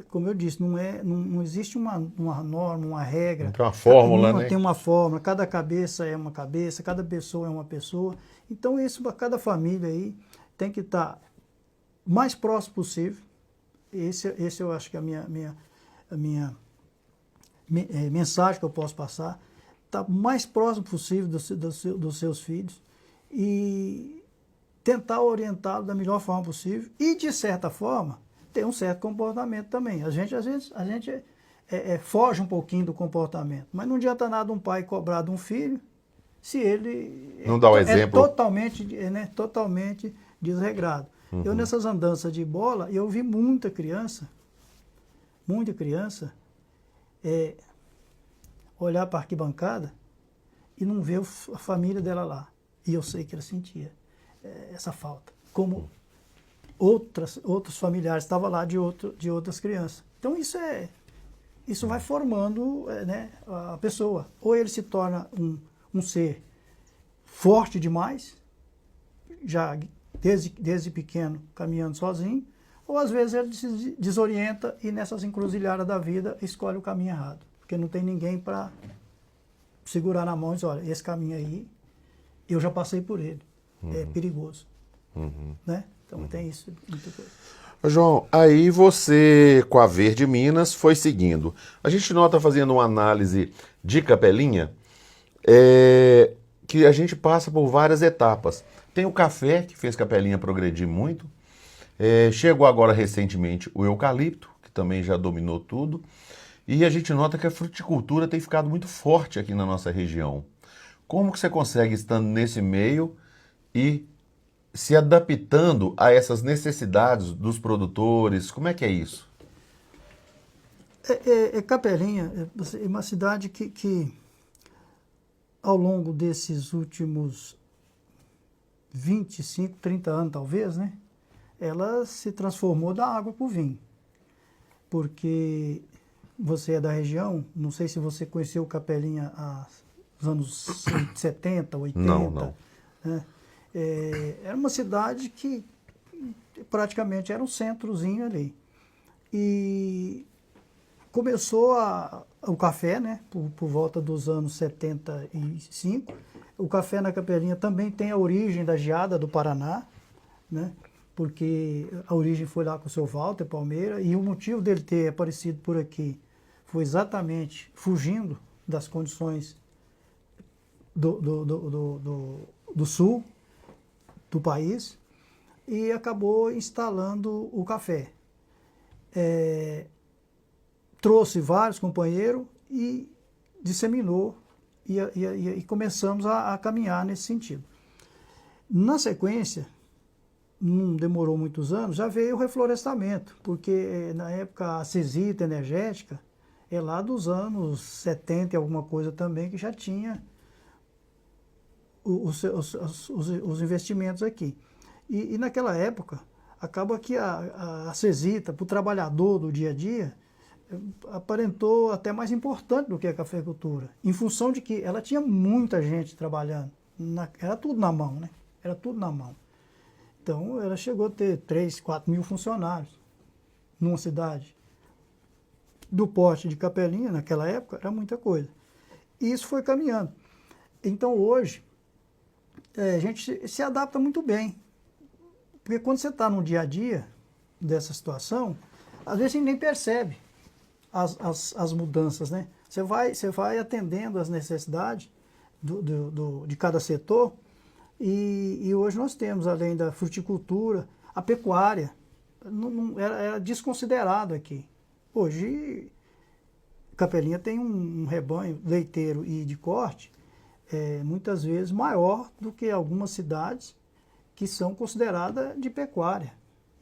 Como eu disse, não existe uma norma, uma regra. Não tem uma fórmula, né? Tem uma fórmula, cada cabeça é uma cabeça, cada pessoa é uma pessoa. Então isso, para cada família aí, tem que estar mais próximo possível. Esse eu acho que é a minha mensagem que eu posso passar, estar mais próximo possível dos seus filhos e tentar orientá-lo da melhor forma possível e, de certa forma, ter um certo comportamento também. Às vezes, a gente foge um pouquinho do comportamento, mas não adianta nada um pai cobrar de um filho se ele não dá o exemplo. Totalmente desregrado. Eu, nessas andanças de bola, eu vi muita criança olhar para a arquibancada e não ver a família dela lá. E eu sei que ela sentia essa falta. Como outros familiares estavam lá de outras crianças. Então isso vai formando a pessoa. Ou ele se torna um ser forte demais, já desde pequeno caminhando sozinho, ou às vezes ele se desorienta e nessas encruzilhadas da vida escolhe o caminho errado, porque não tem ninguém para segurar na mão e dizer, olha, esse caminho aí, eu já passei por ele, é perigoso. Né? Então tem isso, muita coisa. João, aí você, com a Verde Minas, foi seguindo. A gente nota, fazendo uma análise de Capelinha, que a gente passa por várias etapas. Tem o café, que fez Capelinha progredir muito. Chegou agora recentemente o eucalipto, que também já dominou tudo. E a gente nota que a fruticultura tem ficado muito forte aqui na nossa região. Como que você consegue, estando nesse meio e se adaptando a essas necessidades dos produtores? Como é que é isso? Capelinha é uma cidade que ao longo desses últimos 25, 30 anos talvez, né, ela se transformou da água para o vinho. Porque você é da região, não sei se você conheceu Capelinha nos anos 70, 80. Não. Né? Era uma cidade que praticamente era um centrozinho ali. E começou o café, né, por volta dos anos 75. O café na Capelinha também tem a origem da geada do Paraná, né, porque a origem foi lá com o seu Walter Palmeira, e o motivo dele ter aparecido por aqui foi exatamente fugindo das condições do sul do país, e acabou instalando o café. Trouxe vários companheiros e disseminou, e começamos a caminhar nesse sentido. Na sequência, não demorou muitos anos, já veio o reflorestamento, porque na época a Cesita energética é lá dos anos 70 e alguma coisa também, que já tinha os investimentos aqui. E naquela época, acaba que a Cesita, para o trabalhador do dia a dia, aparentou até mais importante do que a cafeicultura, em função de que ela tinha muita gente trabalhando, era tudo na mão, né? Era tudo na mão. Então, ela chegou a ter 3, 4 mil funcionários numa cidade. Do porte de Capelinha, naquela época, era muita coisa. E isso foi caminhando. Então, hoje, a gente se adapta muito bem. Porque quando você está no dia a dia dessa situação, às vezes a gente nem percebe as mudanças, né? Você vai atendendo às necessidades de cada setor, e hoje nós temos, além da fruticultura, a pecuária. Era desconsiderado aqui. Hoje, Capelinha tem um rebanho leiteiro e de corte muitas vezes maior do que algumas cidades que são consideradas de pecuária.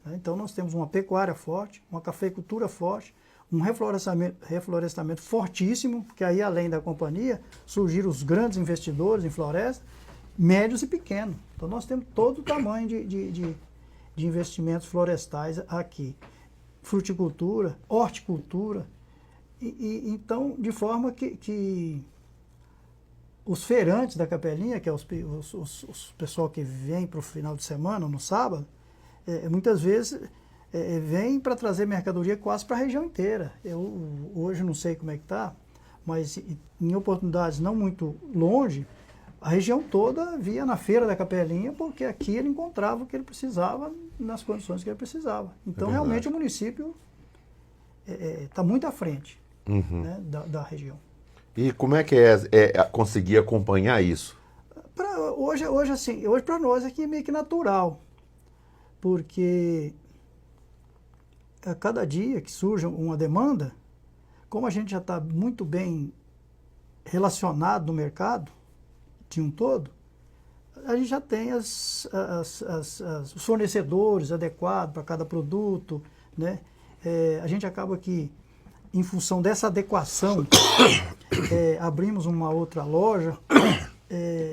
Né? Então nós temos uma pecuária forte, uma cafeicultura forte, um reflorestamento fortíssimo, porque aí além da companhia surgiram os grandes investidores em floresta, médios e pequenos. Então nós temos todo o tamanho de investimentos florestais aqui. Fruticultura, horticultura, então de forma que os feirantes da Capelinha, que é os pessoal que vem para o final de semana, no sábado, muitas vezes vêm para trazer mercadoria quase para a região inteira. Eu hoje não sei como é que está, mas em oportunidades não muito longe, a região toda via na feira da Capelinha, porque aqui ele encontrava o que ele precisava, nas condições que ele precisava. Então realmente o município está muito à frente. né, da região. E como é que é conseguir acompanhar isso? Hoje para nós aqui é meio que natural, porque a cada dia que surge uma demanda, como a gente já está muito bem relacionado no mercado de um todo, a gente já tem os fornecedores adequados para cada produto, né? A gente acaba que, em função dessa adequação, abrimos uma outra loja.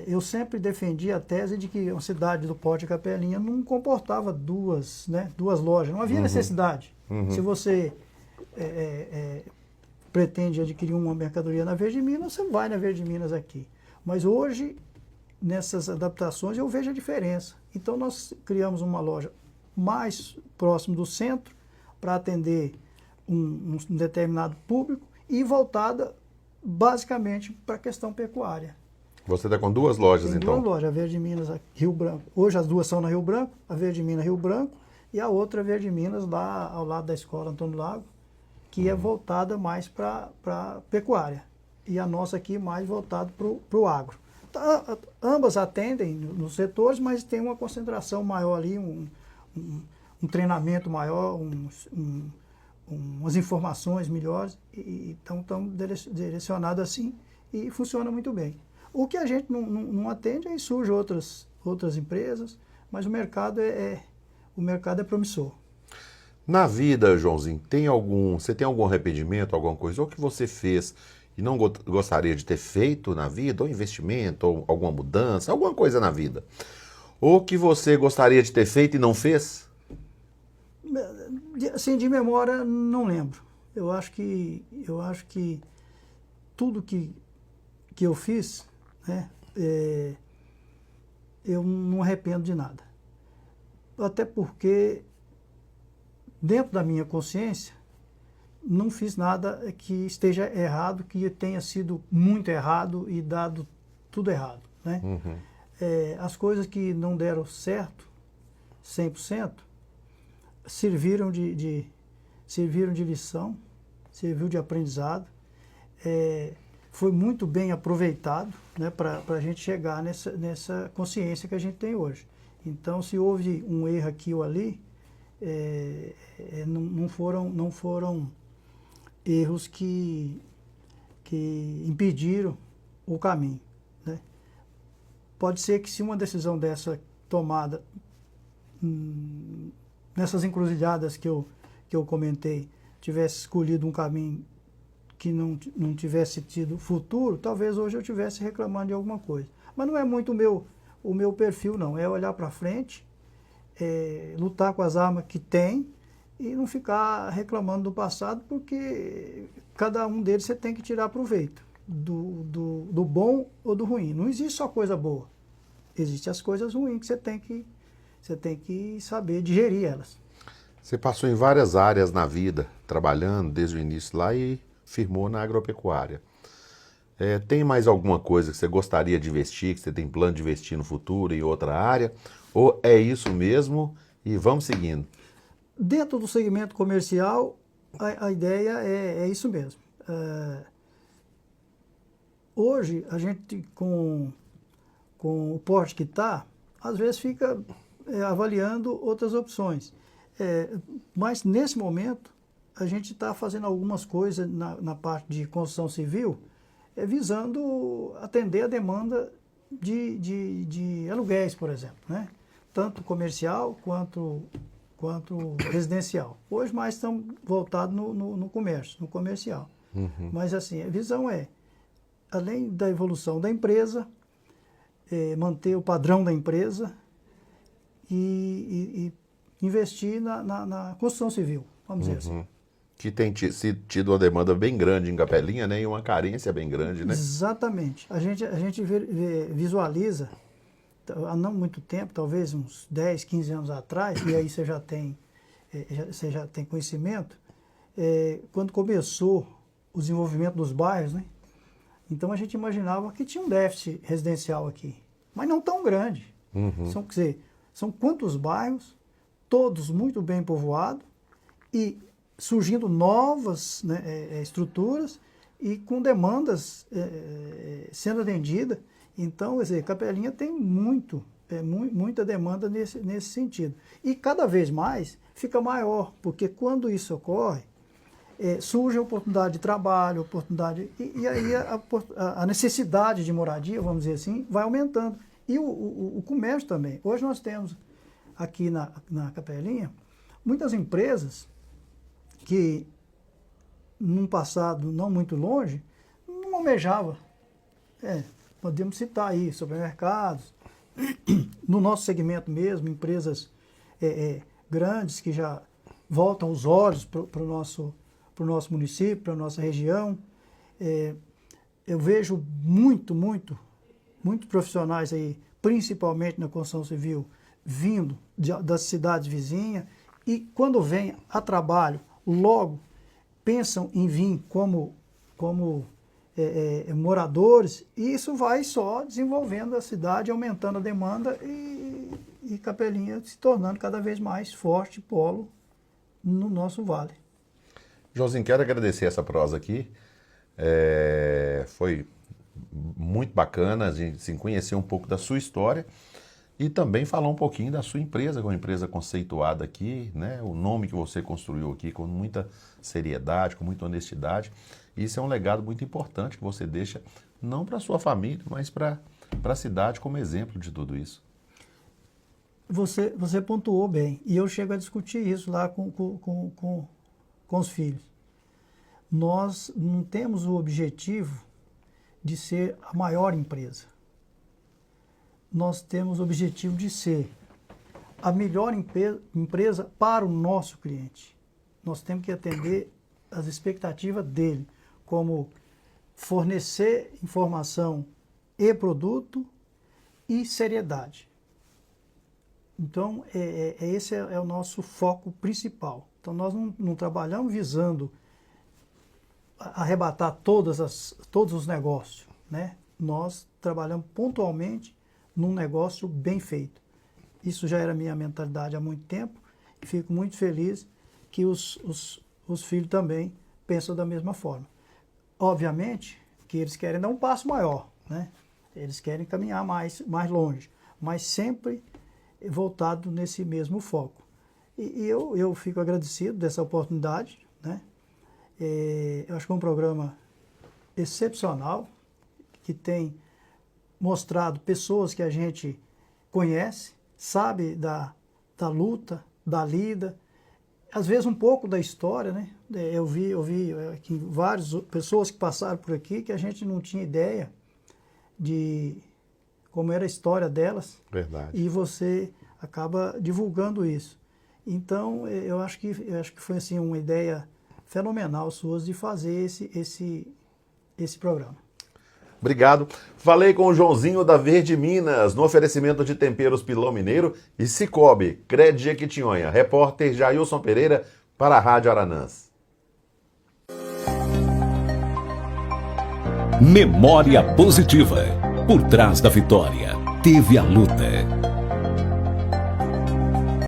Eu sempre defendi a tese de que uma cidade do porte de Capelinha não comportava duas lojas, não havia necessidade. Se você pretende adquirir uma mercadoria na Verde Minas, você vai na Verde Minas aqui. Mas hoje, nessas adaptações, eu vejo a diferença. Então nós criamos uma loja mais próximo do centro para atender um determinado público e voltada basicamente para a questão pecuária. Você está com 2 lojas, Tem então? 2 lojas, a Verde Minas, Rio Branco. Hoje as 2 são na Rio Branco, a Verde Minas Rio Branco e a outra Verde Minas lá ao lado da escola Antônio Lago, que é voltada mais para pecuária. E a nossa aqui mais voltada para o agro. Ambas atendem nos setores, mas tem uma concentração maior ali, um treinamento maior, umas informações melhores, e estão direcionadas assim e funciona muito bem. O que a gente não atende, aí surgem outras empresas, mas o mercado é promissor. Na vida, Joãozinho, você tem algum arrependimento, alguma coisa, ou que você fez e não gostaria de ter feito na vida, ou investimento, ou alguma mudança, alguma coisa na vida, ou que você gostaria de ter feito e não fez? Assim, de memória, não lembro. Eu acho que tudo que eu fiz, né, eu não arrependo de nada. Até porque, dentro da minha consciência, não fiz nada que esteja errado, que tenha sido muito errado e dado tudo errado, né? As coisas que não deram certo, 100%, serviram de lição, serviu de aprendizado, foi muito bem aproveitado, né, para a gente chegar nessa consciência que a gente tem hoje. Então, se houve um erro aqui ou ali, não foram erros que impediram o caminho, né? Pode ser que se uma decisão dessa tomada nessas encruzilhadas que eu comentei, tivesse escolhido um caminho que não tivesse tido futuro, talvez hoje eu estivesse reclamando de alguma coisa. Mas não é muito o meu perfil, não. É olhar para frente, lutar com as armas que tem e não ficar reclamando do passado, porque cada um deles você tem que tirar proveito, do bom ou do ruim. Não existe só coisa boa. Existem as coisas ruins que você tem que saber digerir elas. Você passou em várias áreas na vida, trabalhando desde o início lá e firmou na agropecuária. Tem mais alguma coisa que você gostaria de investir, que você tem plano de investir no futuro em outra área? Ou é isso mesmo e vamos seguindo? Dentro do segmento comercial, a ideia é isso mesmo. Hoje, a gente, com o porte que está, às vezes fica avaliando outras opções. Mas, nesse momento, a gente está fazendo algumas coisas na parte de construção civil, visando atender a demanda de aluguéis, por exemplo, né? Tanto comercial quanto residencial. Hoje mais estamos voltados no comércio, no comercial. Mas assim, a visão além da evolução da empresa, manter o padrão da empresa e investir na construção civil, vamos dizer assim. Que tem tido uma demanda bem grande em Capelinha, né? E uma carência bem grande, né? Exatamente. A gente visualiza, há não muito tempo, talvez uns 10, 15 anos atrás, e aí você já tem conhecimento, quando começou o desenvolvimento dos bairros, né? Então a gente imaginava que tinha um déficit residencial aqui, mas não tão grande. Quer dizer, são quantos bairros, todos muito bem povoados, e surgindo novas, né, estruturas e com demandas sendo atendidas. Então, quer dizer, Capelinha tem muita demanda nesse sentido. E cada vez mais fica maior, porque quando isso ocorre, surge a oportunidade de trabalho, e aí a necessidade de moradia, vamos dizer assim, vai aumentando. E o comércio também. Hoje nós temos aqui na Capelinha muitas empresas que, num passado não muito longe, não almejava. Podemos citar aí supermercados, no nosso segmento mesmo, empresas grandes que já voltam os olhos para o nosso município, para a nossa região. Eu vejo muitos profissionais aí, principalmente na construção civil, vindo das cidades vizinhas, e quando vêm a trabalho, logo pensam em vir como moradores, e isso vai só desenvolvendo a cidade, aumentando a demanda e Capelinha se tornando cada vez mais forte polo no nosso vale. Joãozinho, quero agradecer essa prosa aqui. Foi muito bacana a gente se conhecer um pouco da sua história e também falar um pouquinho da sua empresa, que é uma empresa conceituada aqui, né? O nome que você construiu aqui com muita seriedade, com muita honestidade. Isso é um legado muito importante que você deixa, não para a sua família, mas para a cidade como exemplo de tudo isso. Você pontuou bem, e eu chego a discutir isso lá com os filhos. Nós não temos o objetivo de ser a maior empresa. Nós temos o objetivo de ser a melhor empresa para o nosso cliente. Nós temos que atender as expectativas dele, como fornecer informação e produto e seriedade. Então, esse é o nosso foco principal. Então, nós não trabalhamos visando arrebatar todos os negócios, né? Nós trabalhamos pontualmente num negócio bem feito. Isso já era minha mentalidade há muito tempo e fico muito feliz que os filhos também pensam da mesma forma. Obviamente que eles querem dar um passo maior, né? Eles querem caminhar mais longe, mas sempre voltado nesse mesmo foco. E eu fico agradecido dessa oportunidade, né? Eu acho que é um programa excepcional, que tem mostrado pessoas que a gente conhece, sabe da luta, da lida, às vezes um pouco da história, né? Eu vi aqui várias pessoas que passaram por aqui que a gente não tinha ideia de como era a história delas. Verdade. E você acaba divulgando isso. Então, eu acho que foi assim uma ideia fenomenal sua de fazer esse programa. Obrigado. Falei com o Joãozinho da Verde Minas, no oferecimento de Temperos Pilão Mineiro e Cicobi, Cred Jequitinhonha. Repórter Jailson Pereira para a Rádio Aranãs. Memória positiva. Por trás da vitória, teve a luta.